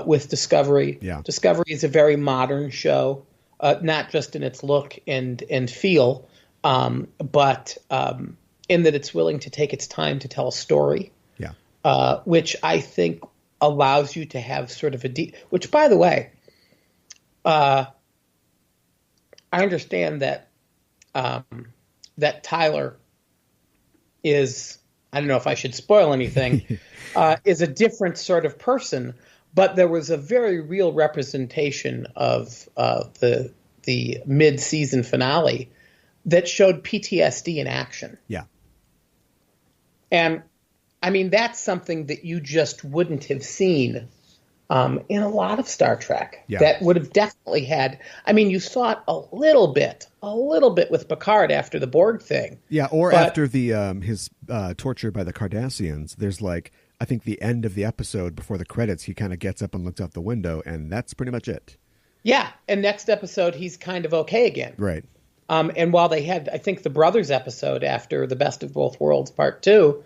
with Discovery. Yeah. Discovery is a very modern show, not just in its look and feel, but in that it's willing to take its time to tell a story. Yeah. Which I think allows you to have sort of which, by the way, I understand that that Tyler is, I don't know if I should spoil anything, is a different sort of person, but there was a very real representation of the mid-season finale that showed PTSD in action. Yeah. And I mean, that's something that you just wouldn't have seen in a lot of Star Trek. Yeah. That would have definitely had. I mean, you saw it a little bit with Picard after the Borg thing. Yeah, or after the his torture by the Cardassians. There's like, I think the end of the episode before the credits, he kind of gets up and looks out the window, and that's pretty much it. Yeah, and next episode he's kind of okay again. Right. And while they had, I think, the Brothers episode after the Best of Both Worlds Part 2,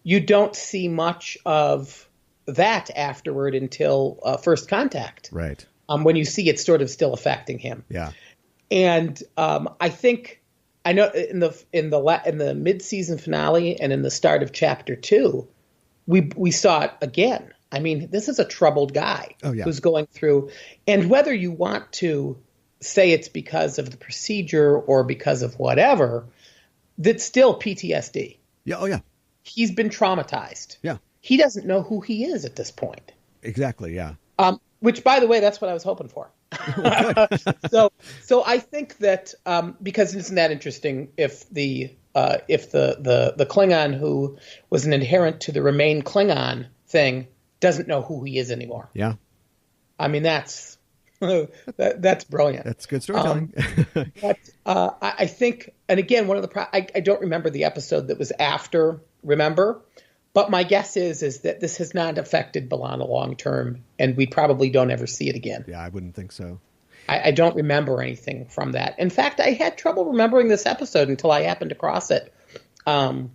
you don't see much of that afterward until First Contact. Right. When you see it sort of still affecting him. Yeah. And I know in the mid-season finale and in the start of Chapter 2, we saw it again. I mean, this is a troubled guy who's going through, and whether you want to say it's because of the procedure or because of whatever, that's still PTSD. Yeah. Oh, yeah. He's been traumatized. Yeah. He doesn't know who he is at this point. Exactly. Yeah. Which, by the way, that's what I was hoping for. So I think that because isn't that interesting? If the Klingon who was an adherent to the Remain Klingon thing doesn't know who he is anymore. Yeah. I mean, that's brilliant. That's good storytelling. But I think, and again, one of the I don't remember the episode that was after Remember, but my guess is that this has not affected B'Elanna long term, and we probably don't ever see it again. Yeah, I wouldn't think so. I don't remember anything from that. In fact, I had trouble remembering this episode until I happened across it on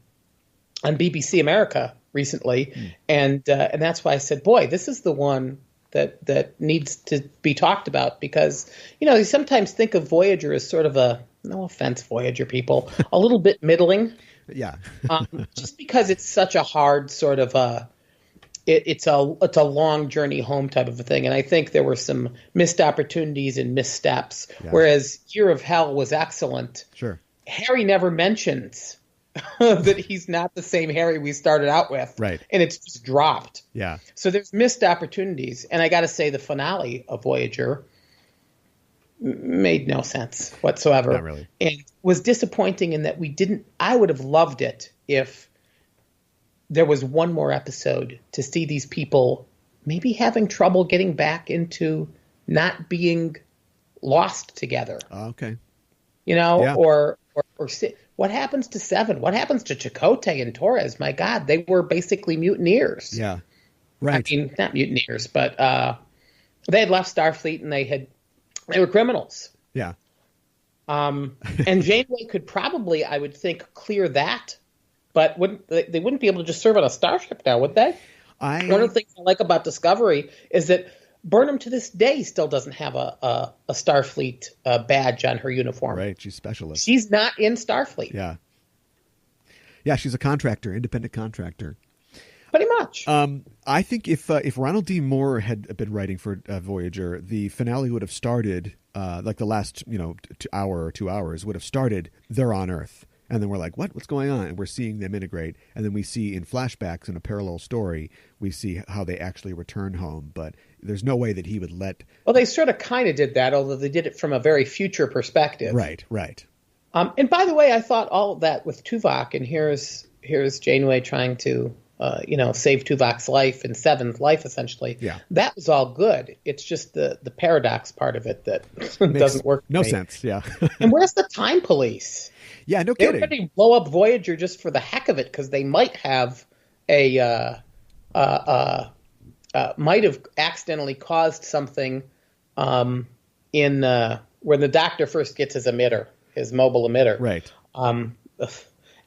BBC America recently, and that's why I said, "Boy, this is the one that needs to be talked about," because you sometimes think of Voyager as sort of a, no offense, Voyager people, a little bit middling. Yeah. Just because it's such a hard sort of it's a long journey home type of a thing. And I think there were some missed opportunities and missteps, whereas Year of Hell was excellent. Sure. Harry never mentions that he's not the same Harry we started out with. Right. And it's just dropped. Yeah. So there's missed opportunities. And I got to say the finale of Voyager made no sense whatsoever. Not really. And was disappointing in that I would have loved it if there was one more episode to see these people maybe having trouble getting back into not being lost together. Okay. Or what happens to Seven? What happens to Chakotay and Torres? My God, they were basically mutineers. Yeah. Right. I mean, not mutineers, but they had left Starfleet and they were criminals. Yeah. And Janeway could probably, I would think, clear that, but they wouldn't be able to just serve on a starship now, would they? One of the things I like about Discovery is that Burnham to this day still doesn't have a Starfleet badge on her uniform. Right, she's specialist. She's not in Starfleet. Yeah. Yeah, she's a contractor, independent contractor. Pretty much. I think if Ronald D. Moore had been writing for Voyager, the finale would have started like the last 2 hours would have started. They're on Earth, and then we're like, what's going on? And we're seeing them integrate, and then we see in flashbacks in a parallel story, we see how they actually return home. But there's no way that he would let. Well, they sort of kind of did that, although they did it from a very future perspective. Right. And by the way, I thought all of that with Tuvok, and here's Janeway trying to save Tuvok's life and Seven's life, essentially. Yeah. That was all good. It's just the paradox part of it that doesn't work. No sense, yeah. And where's the time police? Yeah, no They kidding. were going to blow up Voyager just for the heck of it because they might have might have accidentally caused something in when the Doctor first gets his mobile emitter. Right.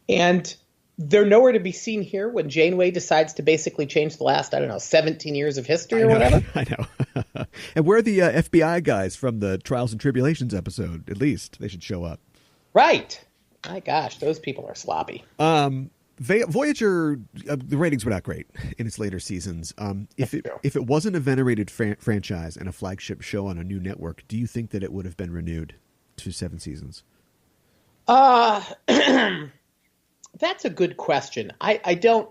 And they're nowhere to be seen here when Janeway decides to basically change the last, 17 years of history or whatever. I know. And where are the FBI guys from the Trials and Tribulations episode? At least they should show up. Right. My gosh, those people are sloppy. Voyager, the ratings were not great in its later seasons. If it wasn't a venerated franchise and a flagship show on a new network, do you think that it would have been renewed to 7 seasons? That's a good question. I don't.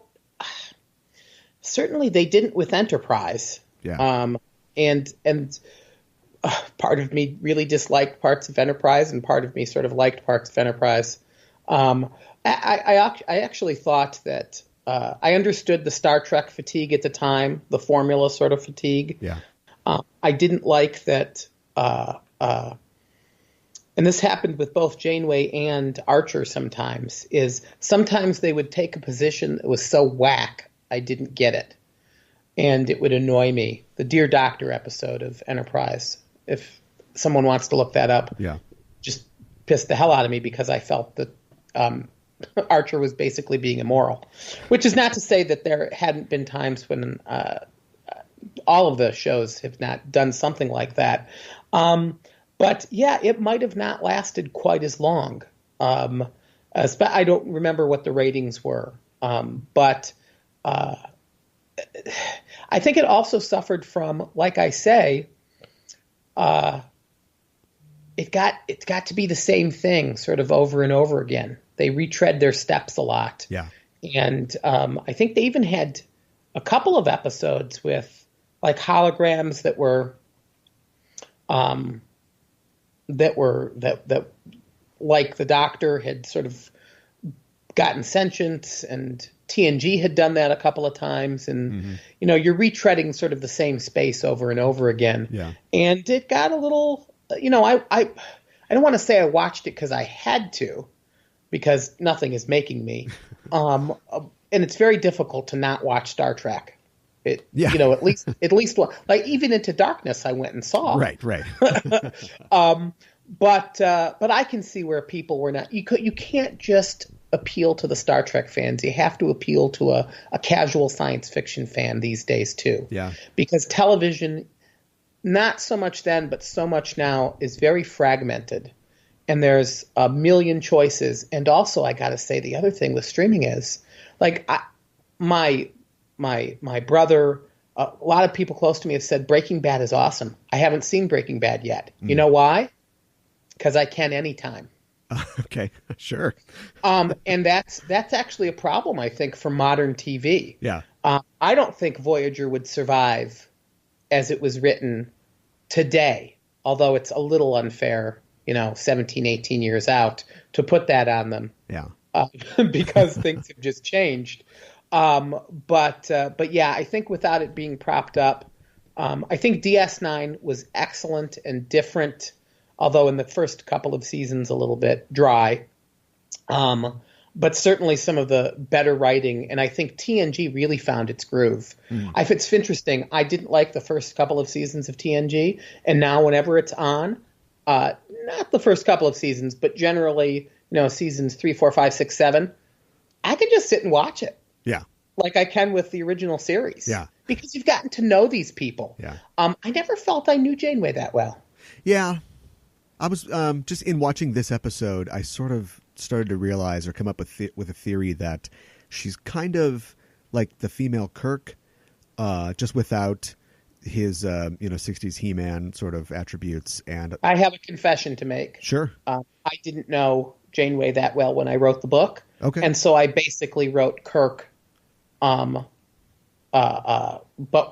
certainly they didn't with Enterprise. Yeah. And part of me really disliked parts of Enterprise, and part of me sort of liked parts of Enterprise. I actually thought that I understood the Star Trek fatigue at the time, the formula sort of fatigue. Yeah. I didn't like that, and this happened with both Janeway and Archer sometimes, is sometimes they would take a position that was so whack, I didn't get it. And it would annoy me. The Dear Doctor episode of Enterprise, if someone wants to look that up, Yeah. just pissed the hell out of me because I felt that Archer was basically being immoral, which is not to say that there hadn't been times when all of the shows have not done something like that. But yeah, it might have not lasted quite as long. I don't remember what the ratings were, but I think it also suffered from, like I say, it got to be the same thing sort of over and over again. They retread their steps a lot. Yeah. And I think they even had a couple of episodes with like holograms that were like the Doctor had sort of gotten sentient, and TNG had done that a couple of times, and you're retreading sort of the same space over and over again. Yeah. And it got a little, I don't want to say I watched it because I had to, because nothing is making me. And it's very difficult to not watch Star Trek. At least one, like even Into Darkness I went and saw. Right. But I can see where people were not. You can't just appeal to the Star Trek fans. You have to appeal to a casual science fiction fan these days too. Yeah. Because television, not so much then, but so much now, is very fragmented, and there's a million choices. And also, I got to say, the other thing with streaming is, like, my brother, a lot of people close to me have said Breaking Bad is awesome. I haven't seen Breaking Bad yet. You know why? Because I can anytime. Okay, sure. And that's actually a problem, I think, for modern TV. Yeah. I don't think Voyager would survive as it was written today, although it's a little unfair, 17, 18 years out, to put that on them. Yeah. Because things have just changed. But yeah, I think without it being propped up, I think DS9 was excellent and different, although in the first couple of seasons a little bit dry. But certainly some of the better writing, and I think TNG really found its groove. It's interesting. I didn't like the first couple of seasons of TNG, and now whenever it's on, not the first couple of seasons, but generally, seasons 3, 4, 5, 6, 7, I can just sit and watch it. Yeah. Like I can with the original series. Yeah. Because you've gotten to know these people. Yeah. I never felt I knew Janeway that well. Yeah. I was just in watching this episode, I sort of started to realize or come up with a theory that she's kind of like the female Kirk, just without his 60s He-Man sort of attributes. And I have a confession to make. Sure. I didn't know Janeway that well when I wrote the book. Okay. And so I basically wrote Kirk, but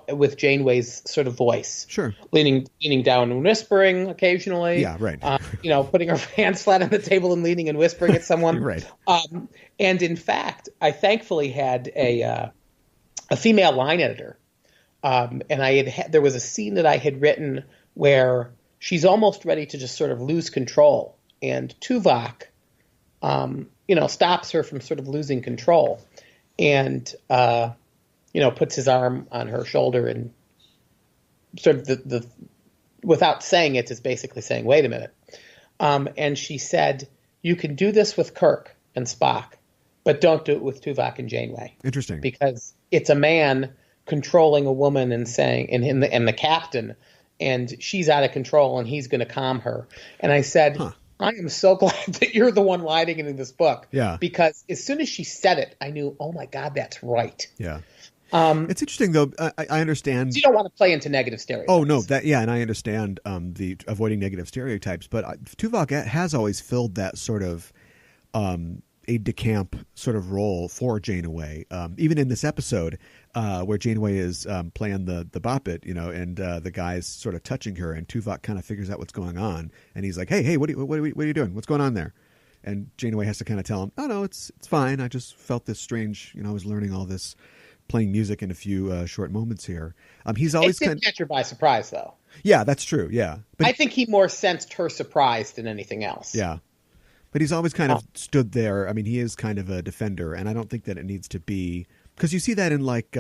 with Janeway's sort of voice. Sure. Leaning down and whispering occasionally. Yeah, right. Putting her hands flat on the table and leaning and whispering at someone. Right. And in fact, I thankfully had a female line editor. And there was a scene that I had written where she's almost ready to just sort of lose control. And Tuvok, stops her from sort of losing control, and puts his arm on her shoulder and sort of the without saying it is basically saying, "Wait a minute." And she said, "You can do this with Kirk and Spock, but don't do it with Tuvok and Janeway." Interesting. Because it's a man controlling a woman and saying, and the captain, and she's out of control, and he's going to calm her. And I said, I am so glad that you're the one writing it in this book. Yeah. Because as soon as she said it, I knew, oh my God, that's right. Yeah. It's interesting though. I understand. You don't want to play into negative stereotypes. Oh no, and I understand the avoiding negative stereotypes. But Tuvok has always filled that sort of aide-de-camp sort of role for Janeway. Even in this episode where Janeway is playing the bop it, and the guy's sort of touching her, and Tuvok kind of figures out what's going on, and he's like, hey, what are you doing? What's going on there? And Janeway has to kind of tell him, oh, no, it's fine. I just felt this strange, I was learning all this, playing music in a few short moments here. He's always kind of catch her by surprise, though. Yeah, that's true. Yeah, but I think he more sensed her surprise than anything else. Yeah, but he's always kind of stood there. I mean, he is kind of a defender, and I don't think that it needs to be, because you see that in like,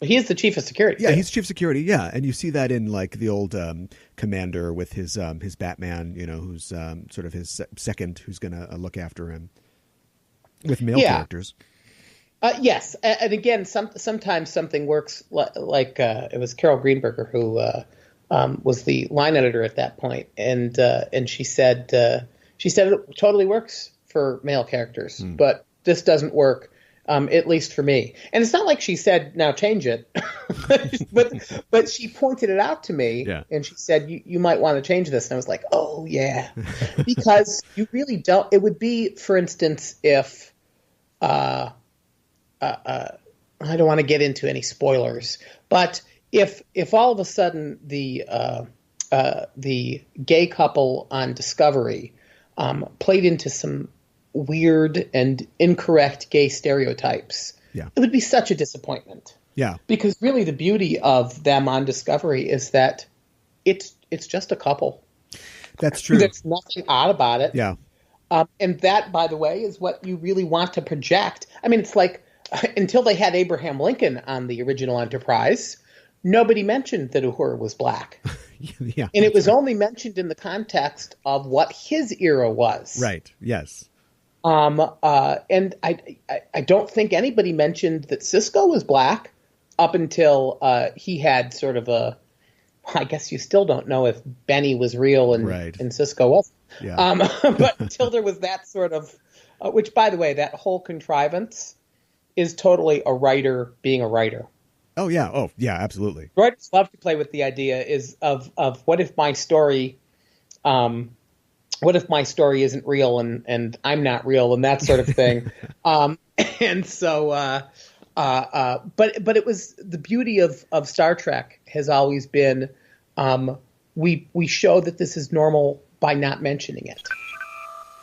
he is the chief of security. Yeah, he's chief of security. Yeah, and you see that in like the old commander with his Batman, who's sort of his second, who's going to look after him with male characters. Yes, and again, sometimes something works like it was Carol Greenberger who was the line editor at that point, and she said it totally works for male characters, but this doesn't work. At least for me. And it's not like she said, now change it. but she pointed it out to me, and she said, you might want to change this. And I was like, oh, yeah. Because you really don't. It would be, for instance, if I don't want to get into any spoilers, but if all of a sudden the gay couple on Discovery played into some weird and incorrect gay stereotypes, it would be such a disappointment. Yeah. Because really the beauty of them on Discovery is that it's just a couple. That's true. There's nothing odd about it. Yeah. And that, by the way, is what you really want to project. I mean, it's like until they had Abraham Lincoln on the original Enterprise, nobody mentioned that Uhura was black. Yeah. And it was only mentioned in the context of what his era was. Right. Yes. And I don't think anybody mentioned that Sisko was black up until he had sort of I guess you still don't know if Benny was real and Sisko wasn't. Yeah. But until there was that sort of, which by the way, that whole contrivance is totally a writer being a writer. Oh yeah. Oh yeah, absolutely. Writers love to play with the idea of what if my story, isn't real and I'm not real and that sort of thing. And so, but it was the beauty of Star Trek has always been, we show that this is normal by not mentioning it.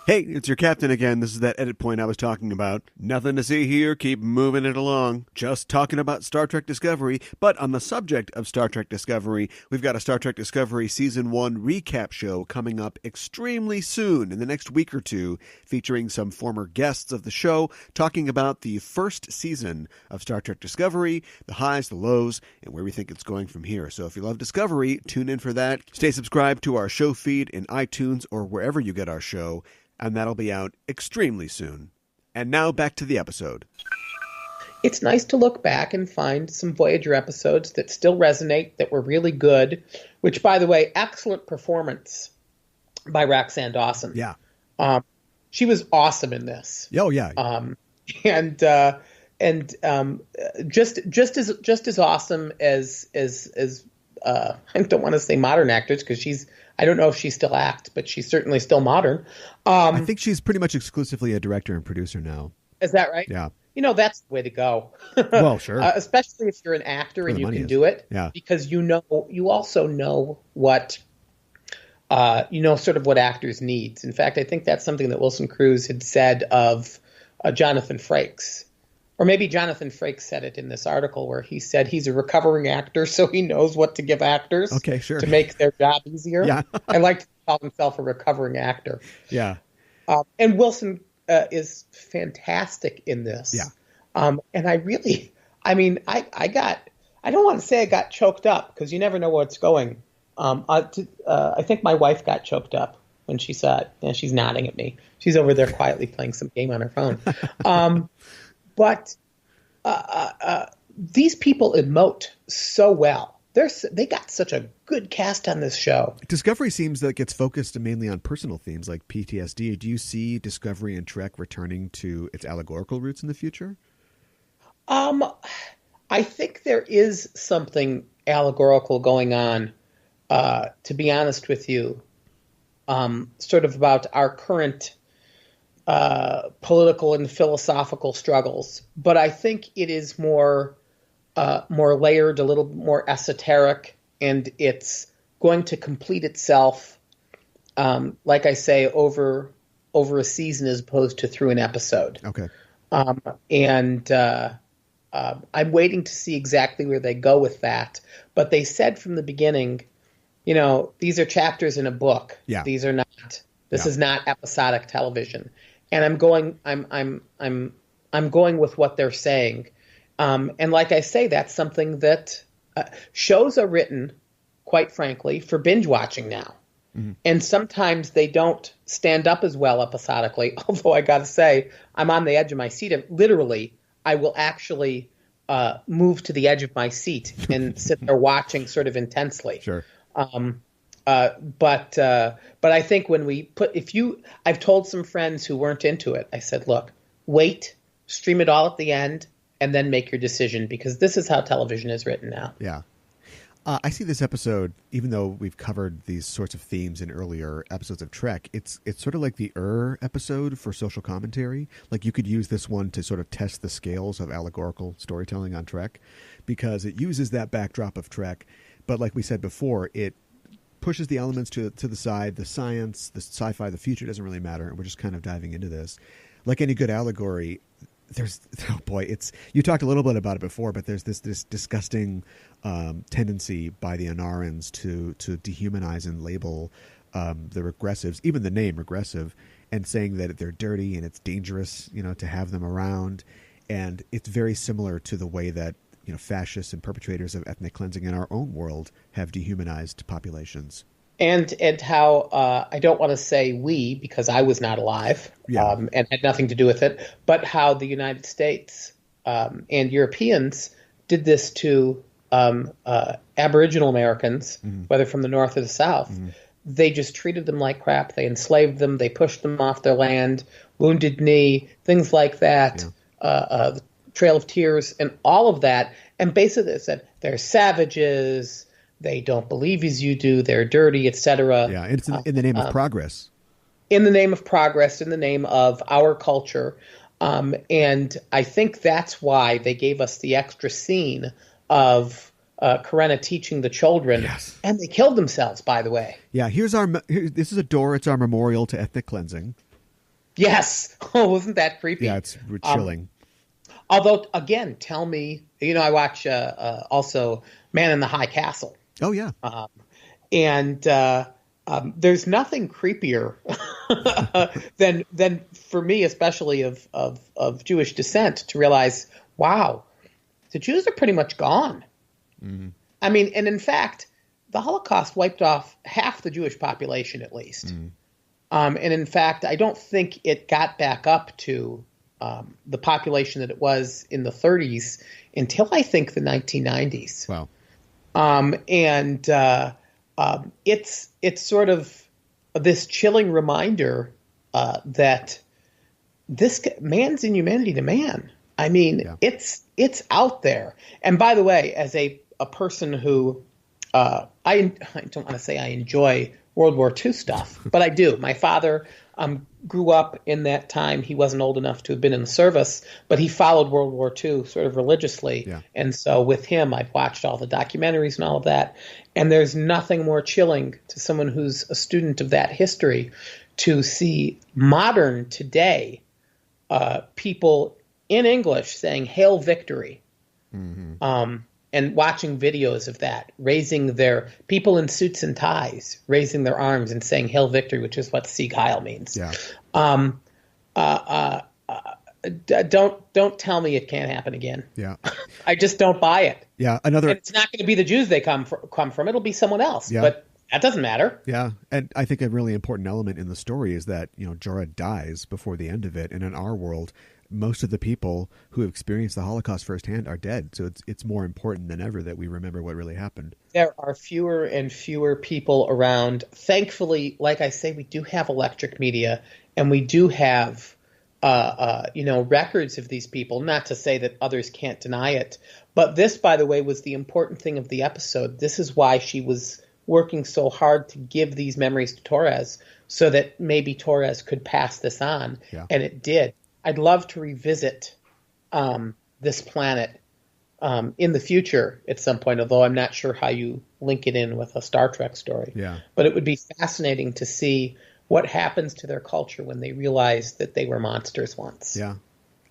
Hey, it's your captain again. This is that edit point I was talking about. Nothing to see here. Keep moving it along. Just talking about Star Trek Discovery. But on the subject of Star Trek Discovery, we've got a Star Trek Discovery Season 1 recap show coming up extremely soon in the next week or two, featuring some former guests of the show, talking about the first season of Star Trek Discovery, the highs, the lows, and where we think it's going from here. So if you love Discovery, tune in for that. Stay subscribed to our show feed in iTunes or wherever you get our show, and that'll be out extremely soon. And now back to the episode. It's nice to look back and find some Voyager episodes that still resonate, that were really good, which, by the way, excellent performance by Roxanne Dawson. Yeah. She was awesome in this. Oh, yeah. Just as awesome as I don't want to say modern actors, because I don't know if she still acts, but she's certainly still modern. I think she's pretty much exclusively a director and producer now. Is that right? Yeah. That's the way to go. Well, sure. Especially if you're an actor and you can do it. Yeah. Because you also know what, sort of what actors needs. In fact, I think that's something that Wilson Cruz had said of Jonathan Frakes. Or maybe Jonathan Frakes said it in this article where he said he's a recovering actor, so he knows what to give actors to make their job easier. Yeah. I like to call himself a recovering actor. Yeah. And Wilson is fantastic in this. Yeah. And I don't want to say I got choked up because you never know where it's going. I think my wife got choked up when she saw it. And she's nodding at me. She's over there quietly playing some game on her phone. But these people emote so well. They got such a good cast on this show. Discovery seems like it's focused mainly on personal themes like PTSD. Do you see Discovery and Trek returning to its allegorical roots in the future? I think there is something allegorical going on, to be honest with you, sort of about our current political and philosophical struggles, but I think it is more layered, a little more esoteric, and it's going to complete itself, like I say, over a season as opposed to through an episode. Okay. And I'm waiting to see exactly where they go with that. But they said from the beginning, these are chapters in a book. Yeah. These are not. This is not episodic television. And I'm going with what they're saying. And like I say, that's something that shows are written, quite frankly, for binge watching now. Mm-hmm. And sometimes they don't stand up as well episodically. Although I got to say, I'm on the edge of my seat. Literally, I will actually move to the edge of my seat and sit there watching sort of intensely. Sure. But I think when I've told some friends who weren't into it, I said, look, wait, stream it all at the end, and then make your decision, because this is how television is written now. Yeah. I see this episode, even though we've covered these sorts of themes in earlier episodes of Trek, it's sort of like the episode for social commentary. Like you could use this one to sort of test the scales of allegorical storytelling on Trek, because it uses that backdrop of Trek. But like we said before, it pushes the elements to the side, the science, the sci-fi, the future doesn't really matter. And we're just kind of diving into this. Like any good allegory, you talked a little bit about it before, but there's this disgusting tendency by the Anarans to dehumanize and label the regressives, even the name regressive, and saying that they're dirty and it's dangerous, to have them around. And it's very similar to the way that fascists and perpetrators of ethnic cleansing in our own world have dehumanized populations. And how I don't want to say we, because I was not alive and had nothing to do with it, but how the United States and Europeans did this to Aboriginal Americans, mm-hmm. whether from the North or the South. Mm-hmm. They just treated them like crap. They enslaved them. They pushed them off their land, Wounded Knee, things like that, the Trail of Tears, and all of that. And basically they said, they're savages, they don't believe as you do, they're dirty, etc. Yeah, it's in the name of progress. In the name of progress, in the name of our culture. And I think that's why they gave us the extra scene of Karenna teaching the children. Yes. And they killed themselves, by the way. Yeah, this is a door. It's our memorial to ethnic cleansing. Yes. Oh, wasn't that creepy? Yeah, it's chilling. Although, again, tell me, I watch also Man in the High Castle. Oh, yeah. And there's nothing creepier than for me, especially of Jewish descent, to realize, wow, the Jews are pretty much gone. Mm-hmm. I mean, and in fact, the Holocaust wiped off half the Jewish population at least. Mm-hmm. And in fact, I don't think it got back up to the population that it was in the 30s until I think the 1990s. Wow. And it's sort of this chilling reminder that this man's inhumanity to man. I mean, it's out there. And by the way, as a person who I don't want to say I enjoy World War II stuff, but I do. My father grew up in that time. He wasn't old enough to have been in the service, but he followed World War II sort of religiously. Yeah. And so with him, I've watched all the documentaries and all of that. And there's nothing more chilling to someone who's a student of that history to see modern people in English saying "Hail Victory." Mm-hmm. And watching videos of that, raising their people in suits and ties, raising their arms and saying "Hail Victory," which is what Sieg Heil means. Yeah. Don't tell me it can't happen again. Yeah. I just don't buy it. Yeah. And it's not going to be the Jews they come from. It'll be someone else. Yeah. But that doesn't matter. Yeah. And I think a really important element in the story is that, Jorah dies before the end of it. And in our world, most of the people who have experienced the Holocaust firsthand are dead. So it's more important than ever that we remember what really happened. There are fewer and fewer people around. Thankfully, like I say, we do have electric media, and we do have records of these people. Not to say that others can't deny it. But this, by the way, was the important thing of the episode. This is why she was working so hard to give these memories to Torres so that maybe Torres could pass this on. Yeah. And it did. I'd love to revisit this planet in the future at some point, although I'm not sure how you link it in with a Star Trek story. Yeah. But it would be fascinating to see what happens to their culture when they realize that they were monsters once. Yeah.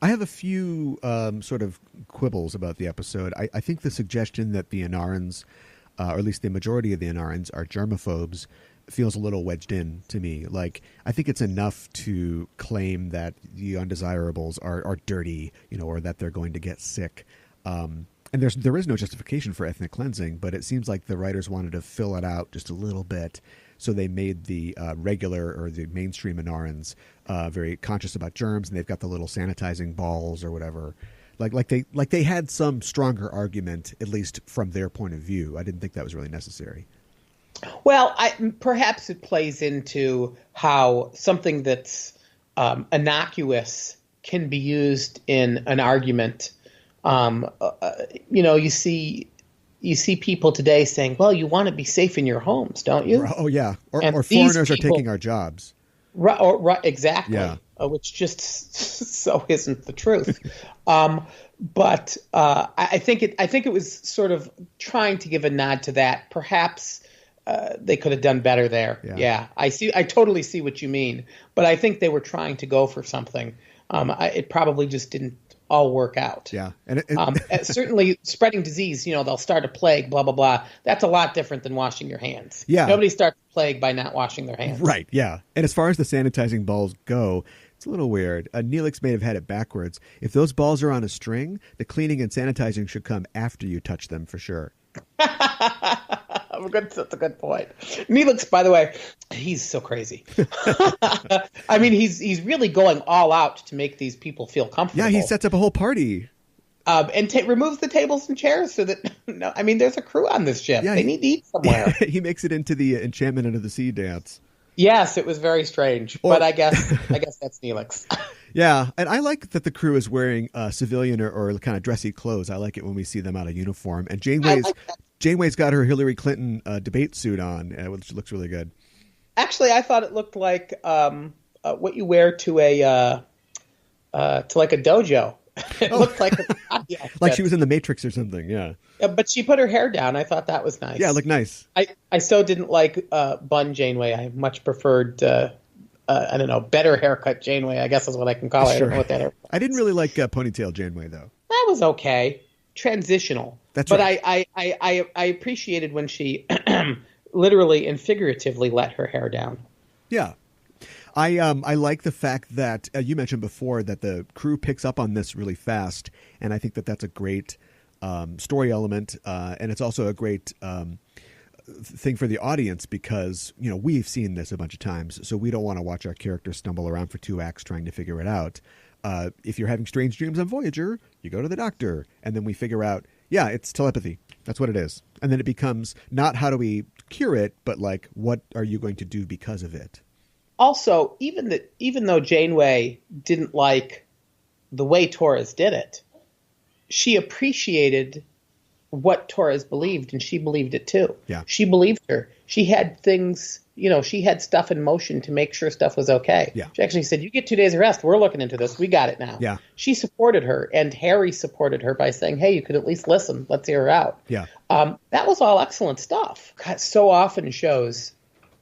I have a few sort of quibbles about the episode. I think the suggestion that the Inarans, or at least the majority of the Inarans, are germaphobes feels a little wedged in to me. Like, I think it's enough to claim that the undesirables are dirty, or that they're going to get sick. And there is no justification for ethnic cleansing, but it seems like the writers wanted to fill it out just a little bit. So they made the regular or the mainstream Inarans very conscious about germs, and they've got the little sanitizing balls or whatever. Like they had some stronger argument, at least from their point of view. I didn't think that was really necessary. Well, perhaps it plays into how something that's innocuous can be used in an argument. You see people today saying, well, you want to be safe in your homes, don't you? Oh, yeah. Or And foreigners are taking our jobs. Right, exactly. Yeah. Which just so isn't the truth. But I think it was sort of trying to give a nod to that. Perhaps they could have done better there. Yeah. I totally see what you mean. But I think they were trying to go for something. It probably just didn't all work out. Yeah. And certainly spreading disease, they'll start a plague, blah, blah, blah. That's a lot different than washing your hands. Yeah. Nobody starts a plague by not washing their hands. Right. Yeah. And as far as the sanitizing balls go, it's a little weird. Neelix may have had it backwards. If those balls are on a string, the cleaning and sanitizing should come after you touch them for sure. That's a good point. Neelix, by the way, he's so crazy. I mean, he's really going all out to make these people feel comfortable. Yeah, he sets up a whole party. And removes the tables and chairs so that, there's a crew on this ship. Yeah, they need to eat somewhere. He makes it into the Enchantment Under the Sea dance. Yes, it was very strange, but I guess that's Neelix. Yeah, and I like that the crew is wearing civilian or kind of dressy clothes. I like it when we see them out of uniform. And Janeway's got her Hillary Clinton debate suit on, which looks really good. Actually, I thought it looked like what you wear to like a dojo. It looked like like she was in the Matrix or something. Yeah. But she put her hair down. I thought that was nice. Yeah, it looked nice. I so didn't like bun Janeway. I much preferred better haircut Janeway, I guess is what I can call it. Sure. I don't know what that is. I didn't really like ponytail Janeway though. That was okay. Transitional. That's but right. I appreciated when she literally and figuratively let her hair down. Yeah. I like the fact that you mentioned before that the crew picks up on this really fast, and I think that that's a great story element, and it's also a great thing for the audience because we've seen this a bunch of times, so we don't want to watch our characters stumble around for 2 acts trying to figure it out. If you're having strange dreams on Voyager, you go to the doctor, and then we figure out, yeah, it's telepathy. That's what it is, and then it becomes not how do we cure it, but like what are you going to do because of it. Also, even though Janeway didn't like the way Torres did it, she appreciated what Torres believed, and she believed it too. Yeah. She believed her. She had things, she had stuff in motion to make sure stuff was okay. Yeah. She actually said, you get 2 days of rest. We're looking into this. We got it now. Yeah. She supported her, and Harry supported her by saying, hey, you could at least listen. Let's hear her out. Yeah. That was all excellent stuff. God, so often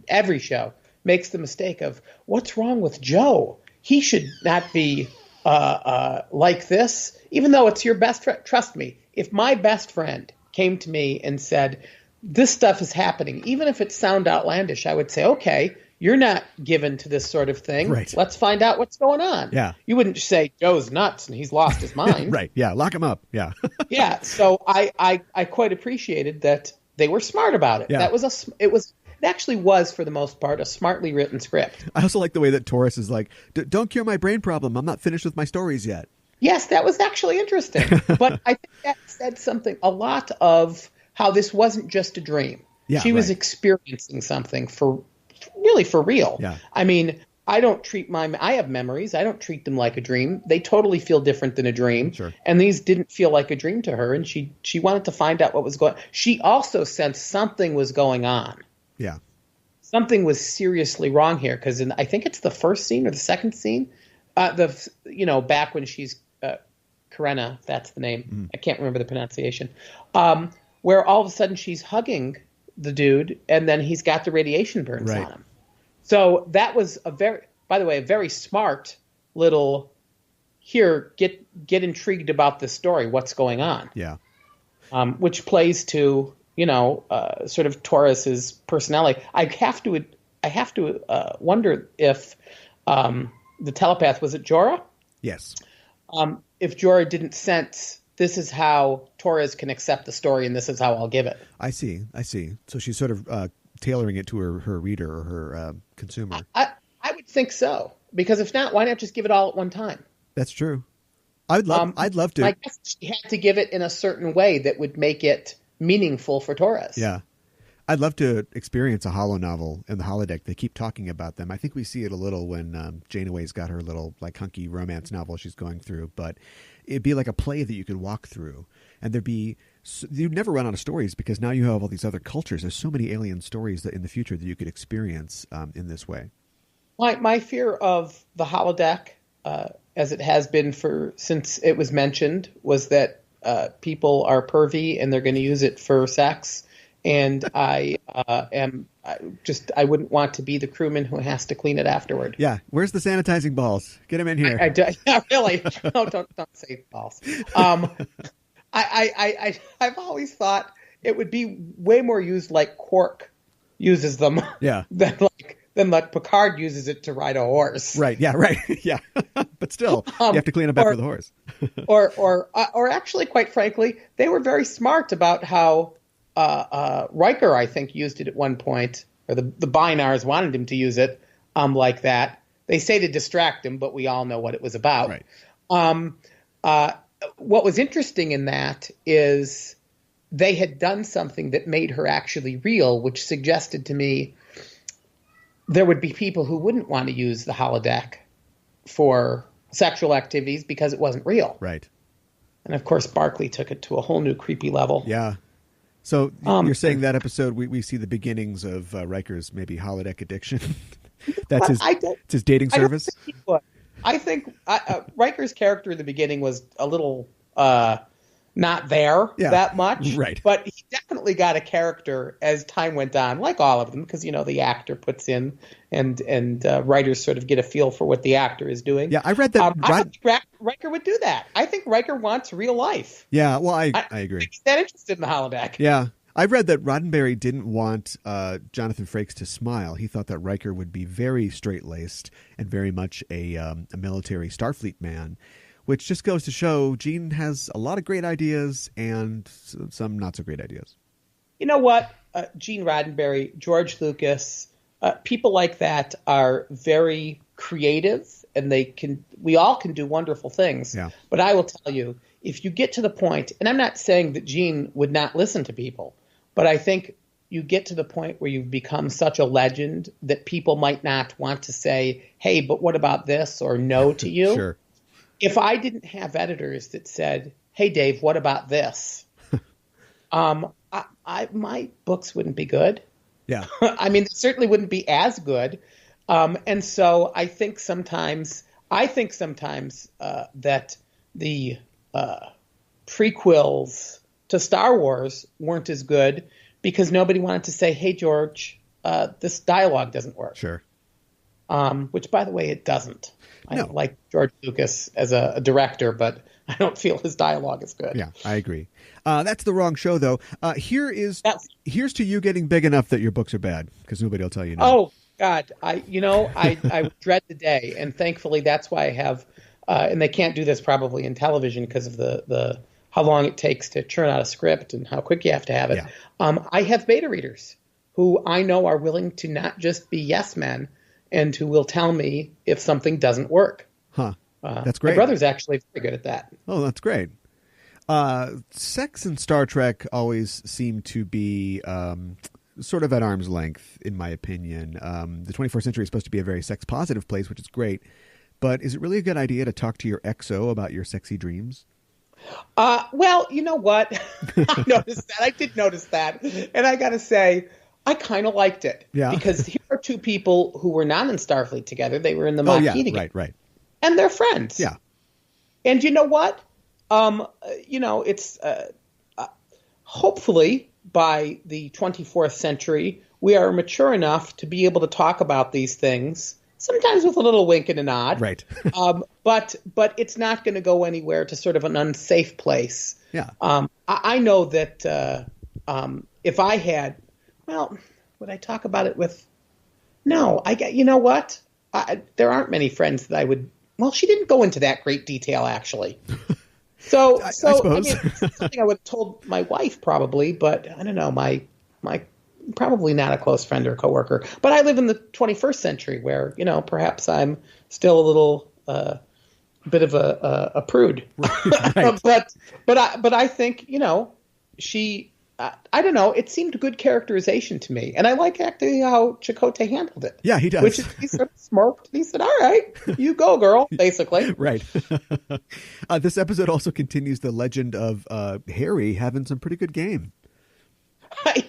every show, makes the mistake of, what's wrong with Joe? He should not be like this, even though it's your best friend. Trust me, if my best friend came to me and said, this stuff is happening, even if it sound outlandish, I would say, okay, you're not given to this sort of thing. Right. Let's find out what's going on. Yeah. You wouldn't say Joe's nuts and he's lost his mind. Right. Yeah. Lock him up. Yeah. Yeah. So I quite appreciated that they were smart about it. Yeah. It actually was, for the most part, a smartly written script. I also like the way that Torres is like, don't cure my brain problem. I'm not finished with my stories yet. Yes, that was actually interesting. But I think that said a lot of how this wasn't just a dream. Yeah, she was right. experiencing something for real. Yeah. I mean, I don't treat I have memories. I don't treat them like a dream. They totally feel different than a dream. Sure. And these didn't feel like a dream to her. And she wanted to find out what was going on. She also sensed something was going on. Yeah. Something was seriously wrong here. Because I think it's the first scene or the second scene. Back when she's Karena, that's the name. I can't remember the pronunciation. Where all of a sudden she's hugging the dude and then he's got the radiation burns on him. So that was a very smart little, here, get intrigued about this story. What's going on? Yeah. Which plays to, sort of Torres's personality. I have to wonder if the telepath, was it Jorah? Yes. If Jorah didn't sense this is how Torres can accept the story and this is how I'll give it. I see. So she's sort of tailoring it to her reader or her consumer. I would think so, because if not, why not just give it all at one time? That's true. I'd love to. I guess she had to give it in a certain way that would make it meaningful for Torres. Yeah. I'd love to experience a holo novel in the holodeck. They keep talking about them. I think we see it a little when Janeway's got her little like hunky romance novel she's going through, but it'd be like a play that you could walk through, and you'd never run out of stories because now you have all these other cultures. There's so many alien stories that in the future that you could experience in this way. My fear of the holodeck, as it has been since it was mentioned, was that people are pervy and they're going to use it for sex. And I wouldn't want to be the crewman who has to clean it afterward. Yeah. Where's the sanitizing balls? Get them in here. Yeah, really. No, don't say balls. I've always thought it would be way more used like Quark uses them. Yeah. than like Picard uses it to ride a horse. Right. Yeah. Right. Yeah. But still, you have to clean up after the horse. or actually, quite frankly, they were very smart about how Riker, I think, used it at one point, or the Bynars wanted him to use it like that. They say to distract him, but we all know what it was about. Right. What was interesting in that is they had done something that made her actually real, which suggested to me there would be people who wouldn't want to use the holodeck for sexual activities because it wasn't real. Right. And of course, Barclay took it to a whole new creepy level. Yeah. So you're saying that episode we see the beginnings of Riker's maybe holodeck addiction. That's his dating service. I think Riker's character in the beginning was a little not there that much, right? But he definitely got a character as time went on, like all of them, because the actor puts in and writers sort of get a feel for what the actor is doing. Yeah, I read that. I think Riker would do that. I think Riker wants real life. Yeah, well, I agree. He's that interested in the holodeck. Yeah. I read that Roddenberry didn't want Jonathan Frakes to smile. He thought that Riker would be very straight-laced and very much a military Starfleet man, which just goes to show Gene has a lot of great ideas and some not so great ideas. You know what? Gene Roddenberry, George Lucas, people like that are very creative, and we all can do wonderful things. Yeah. But I will tell you, if you get to the point, and I'm not saying that Gene would not listen to people, but I think you get to the point where you've become such a legend that people might not want to say, hey, but what about this, or no to you. Sure. If I didn't have editors that said, hey, Dave, what about this? My books wouldn't be good. Yeah. I mean, they certainly wouldn't be as good. And so I think sometimes that the prequels to Star Wars weren't as good because nobody wanted to say, hey, George, this dialogue doesn't work. Sure. Which, by the way, it doesn't. No. I like George Lucas as a director, but I don't feel his dialogue is good. Yeah, I agree. That's the wrong show, though. Here's to you getting big enough that your books are bad, because nobody will tell you no. Oh, God. I dread the day, and thankfully that's why I have and they can't do this probably in television because of the how long it takes to churn out a script and how quick you have to have it. Yeah. I have beta readers who I know are willing to not just be yes men and who will tell me if something doesn't work. Huh. That's great. My brother's actually very good at that. Oh, that's great. Sex in Star Trek always seemed to be sort of at arm's length, in my opinion. The 21st century is supposed to be a very sex-positive place, which is great. But is it really a good idea to talk to your XO about your sexy dreams? Well, you know what? I noticed that. I did notice that. And I got to say, I kind of liked it. Yeah. Because here are two people who were not in Starfleet together. They were in the Maquis together. Right. And they're friends. Yeah. And you know what? It's hopefully by the 24th century, we are mature enough to be able to talk about these things, sometimes with a little wink and a nod. Right. But it's not going to go anywhere to sort of an unsafe place. Yeah. I know that if I had, would I talk about it with? No, you know what? There aren't many friends that I would. Well, she didn't go into that great detail, actually. So I suppose. It's something I would have told my wife probably, but I don't know, my probably not a close friend or coworker. But I live in the 21st century where, perhaps I'm still a little bit of a prude. Right. but I think, she I don't know, it seemed good characterization to me. And I like actually how Chakotay handled it. Yeah, he does. Which is, he sort of smirked and he said, "All right, you go, girl," basically. Right. This episode also continues the legend of Harry having some pretty good game.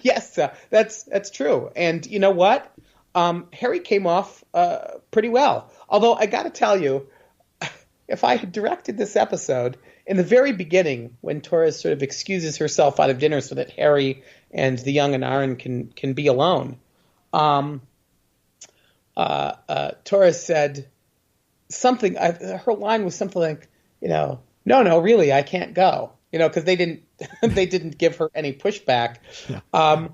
Yes, that's true. And you know what? Harry came off pretty well. Although I got to tell you, if I had directed this episode in the very beginning, when Torres sort of excuses herself out of dinner so that Harry and the young Anaran can be alone, Torres said something. Her line was something like, no, really, I can't go. Because they didn't give her any pushback. Yeah.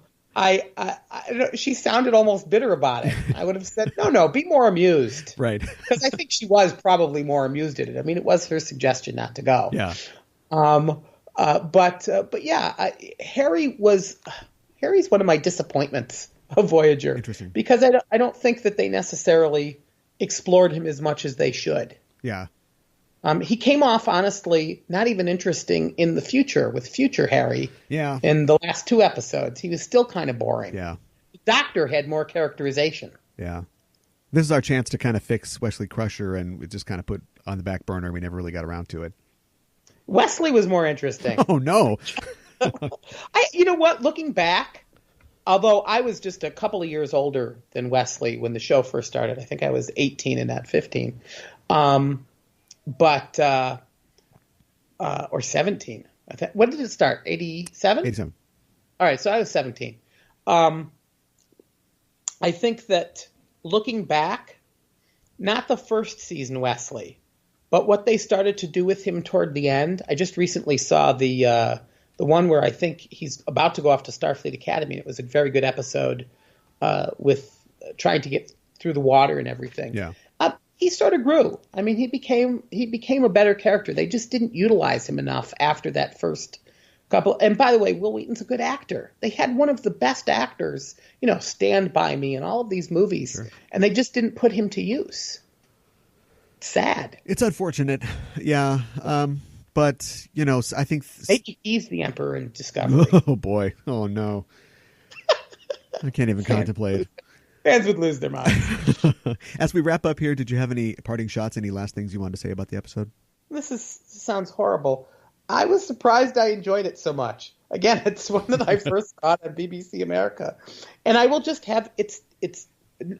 She sounded almost bitter about it. I would have said, no, be more amused. Right. Because I think she was probably more amused at it. I mean, it was her suggestion not to go. Yeah. But yeah, Harry's one of my disappointments of Voyager. Interesting. Because I don't think that they necessarily explored him as much as they should. Yeah. He came off, honestly, not even interesting in the future with future Harry. Yeah. In the last two episodes, he was still kind of boring. Yeah. The Doctor had more characterization. Yeah. This is our chance to kind of fix Wesley Crusher, and we just kind of put on the back burner. We never really got around to it. Wesley was more interesting. Oh, no. You know what? Looking back, although I was just a couple of years older than Wesley when the show first started. I think I was 18 and not 15. Or 17. When did it start? 87? 87. All right, so I was 17. I think that looking back, not the first season Wesley, but what they started to do with him toward the end. I just recently saw the one where I think he's about to go off to Starfleet Academy. It was a very good episode with trying to get through the water and everything. Yeah. He sort of grew. I mean, he became a better character. They just didn't utilize him enough after that first couple. And by the way, Will Wheaton's a good actor. They had one of the best actors, Stand By Me and all of these movies, sure. And they just didn't put him to use. Sad. It's unfortunate. Yeah. But, I think... He's the Emperor in Discovery. Oh, boy. Oh, no. I can't even contemplate. Fans would lose their minds. As we wrap up here, did you have any parting shots, any last things you wanted to say about the episode? This sounds horrible. I was surprised I enjoyed it so much. Again, it's one that I first got on BBC America. And I will just have, it's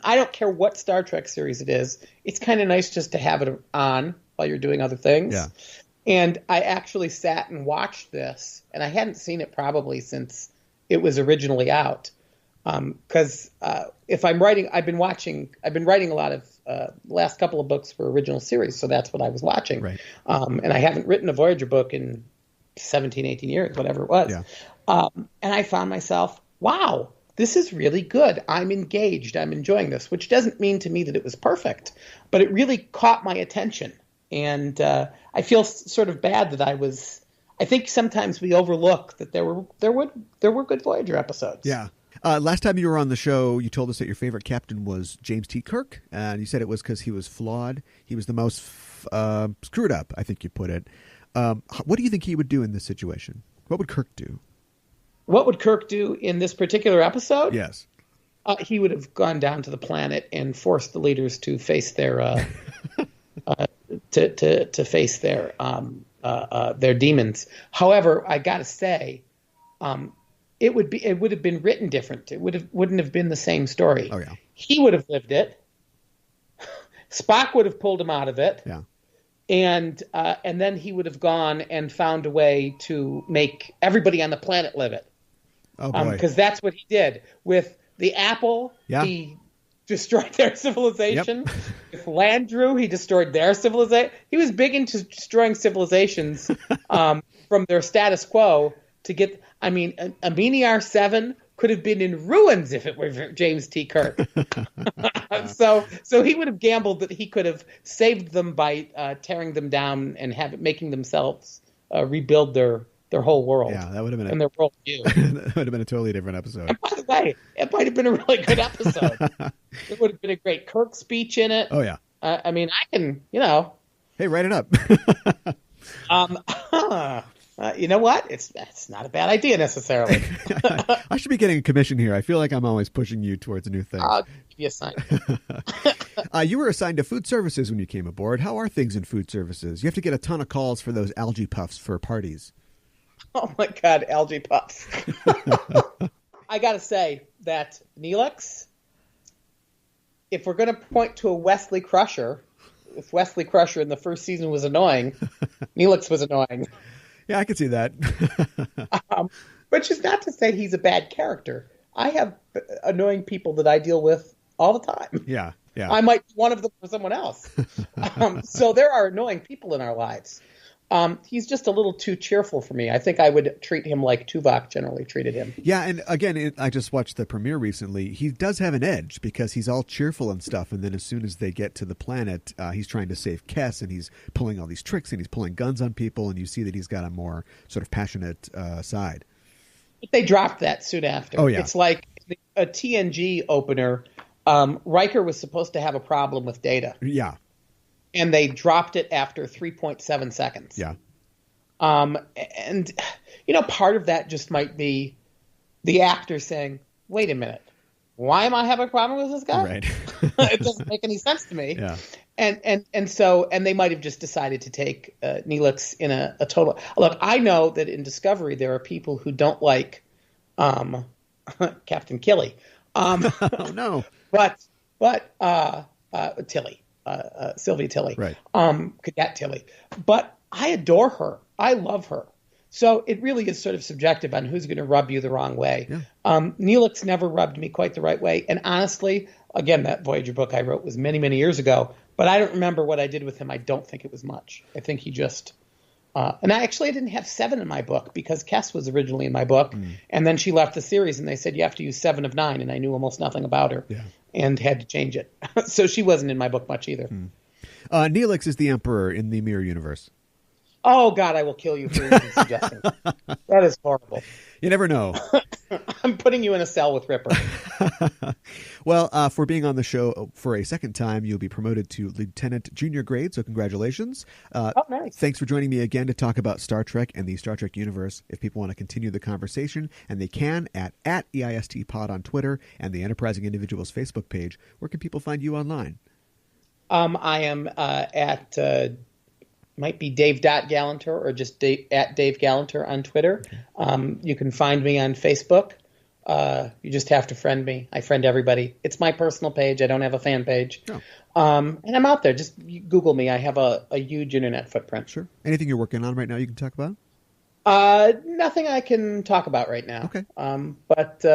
I don't care what Star Trek series it is. It's kind of nice just to have it on while you're doing other things. Yeah. And I actually sat and watched this, and I hadn't seen it probably since it was originally out. Because if I'm writing, I've been writing a lot of last couple of books for original series, so that's what I was watching. Right. And I haven't written a Voyager book in 17, 18 years, whatever it was. Yeah. And I found myself, wow, this is really good. I'm engaged. I'm enjoying this, which doesn't mean to me that it was perfect, but it really caught my attention. And I feel sort of bad that I think sometimes we overlook that there were good Voyager episodes. Yeah. Last time you were on the show, you told us that your favorite captain was James T. Kirk, and you said it was because he was flawed. He was the most screwed up, I think you put it. What do you think he would do in this situation? What would Kirk do? What would Kirk do in this particular episode? Yes. He would have gone down to the planet and forced the leaders to face their to face their demons. However, I got to say, it would have been written different. It wouldn't have been the same story. Oh yeah. He would have lived it. Spock would have pulled him out of it. Yeah. And then he would have gone and found a way to make everybody on the planet live it. Oh boy. Because that's what he did with the Apple. Yeah. He destroyed their civilization. Yep. With Landru, he destroyed their civilization. He was big into destroying civilizations from their status quo to get. I mean, Amini 7 could have been in ruins if it were James T. Kirk. So he would have gambled that he could have saved them by tearing them down and making themselves rebuild their whole world. Yeah, that would have been and their worldview. That would have been a totally different episode. And by the way, it might have been a really good episode. There would have been a great Kirk speech in it. Oh yeah. I mean, I can, Hey, write it up. you know what? It's not a bad idea necessarily. I should be getting a commission here. I feel like I'm always pushing you towards a new thing. I'll give you a sign. You were assigned to food services when you came aboard. How are things in food services? You have to get a ton of calls for those algae puffs for parties. Oh my God, algae puffs. I got to say that Neelix, if we're going to point to a Wesley Crusher, if Wesley Crusher in the first season was annoying, Neelix was annoying. Yeah, I could see that. Which is not to say he's a bad character. I have annoying people that I deal with all the time. Yeah. I might be one of them for someone else. So there are annoying people in our lives. He's just a little too cheerful for me. I think I would treat him like Tuvok generally treated him. Yeah, and again, I just watched the premiere recently. He does have an edge because he's all cheerful and stuff, and then as soon as they get to the planet, he's trying to save Kes, and he's pulling all these tricks, and he's pulling guns on people, and you see that he's got a more sort of passionate side. But they dropped that soon after. Oh, yeah. It's like a TNG opener. Riker was supposed to have a problem with Data. Yeah. And they dropped it after 3.7 seconds. Yeah. And, part of that just might be the actor saying, wait a minute, why am I having a problem with this guy? Right. It doesn't make any sense to me. Yeah. And they might have just decided to take Neelix in a total. Look, I know that in Discovery there are people who don't like Captain Killy. Oh, no. But Tilly. Sylvia Tilly, right? Cadet Tilly, but I adore her. I love her. So it really is sort of subjective on who's going to rub you the wrong way. Yeah. Neelix never rubbed me quite the right way, and honestly, again, that Voyager book I wrote was many, many years ago. But I don't remember what I did with him. I don't think it was much. I think he just. And I didn't have 7 in my book because Kes was originally in my book, and then she left the series, and they said you have to use 7 of 9, and I knew almost nothing about her. Yeah. And had to change it. So she wasn't in my book much either. Neelix is the Emperor in the Mirror Universe. Oh, God, I will kill you for even suggesting. That is horrible. You never know. I'm putting you in a cell with Ripper. Well, for being on the show for a second time, you'll be promoted to Lieutenant Junior grade, so congratulations. Nice. Thanks for joining me again to talk about Star Trek and the Star Trek universe. If people want to continue the conversation, and they can, at EISTpod on Twitter and the Enterprising Individuals Facebook page, where can people find you online? I am at... might be Dave.Galanter or just at Dave Galanter on Twitter. Okay. You can find me on Facebook. You just have to friend me. I friend everybody. It's my personal page. I don't have a fan page. Oh. And I'm out there. Just Google me. I have a huge internet footprint. Sure. Anything you're working on right now you can talk about? Nothing I can talk about right now. Okay. But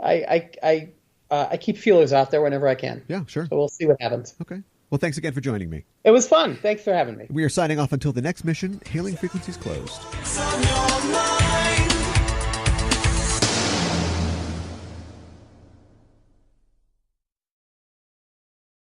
I keep feelers out there whenever I can. Yeah, sure. So we'll see what happens. Okay. Well, thanks again for joining me. It was fun. Thanks for having me. We are signing off until the next mission. Hailing frequencies closed.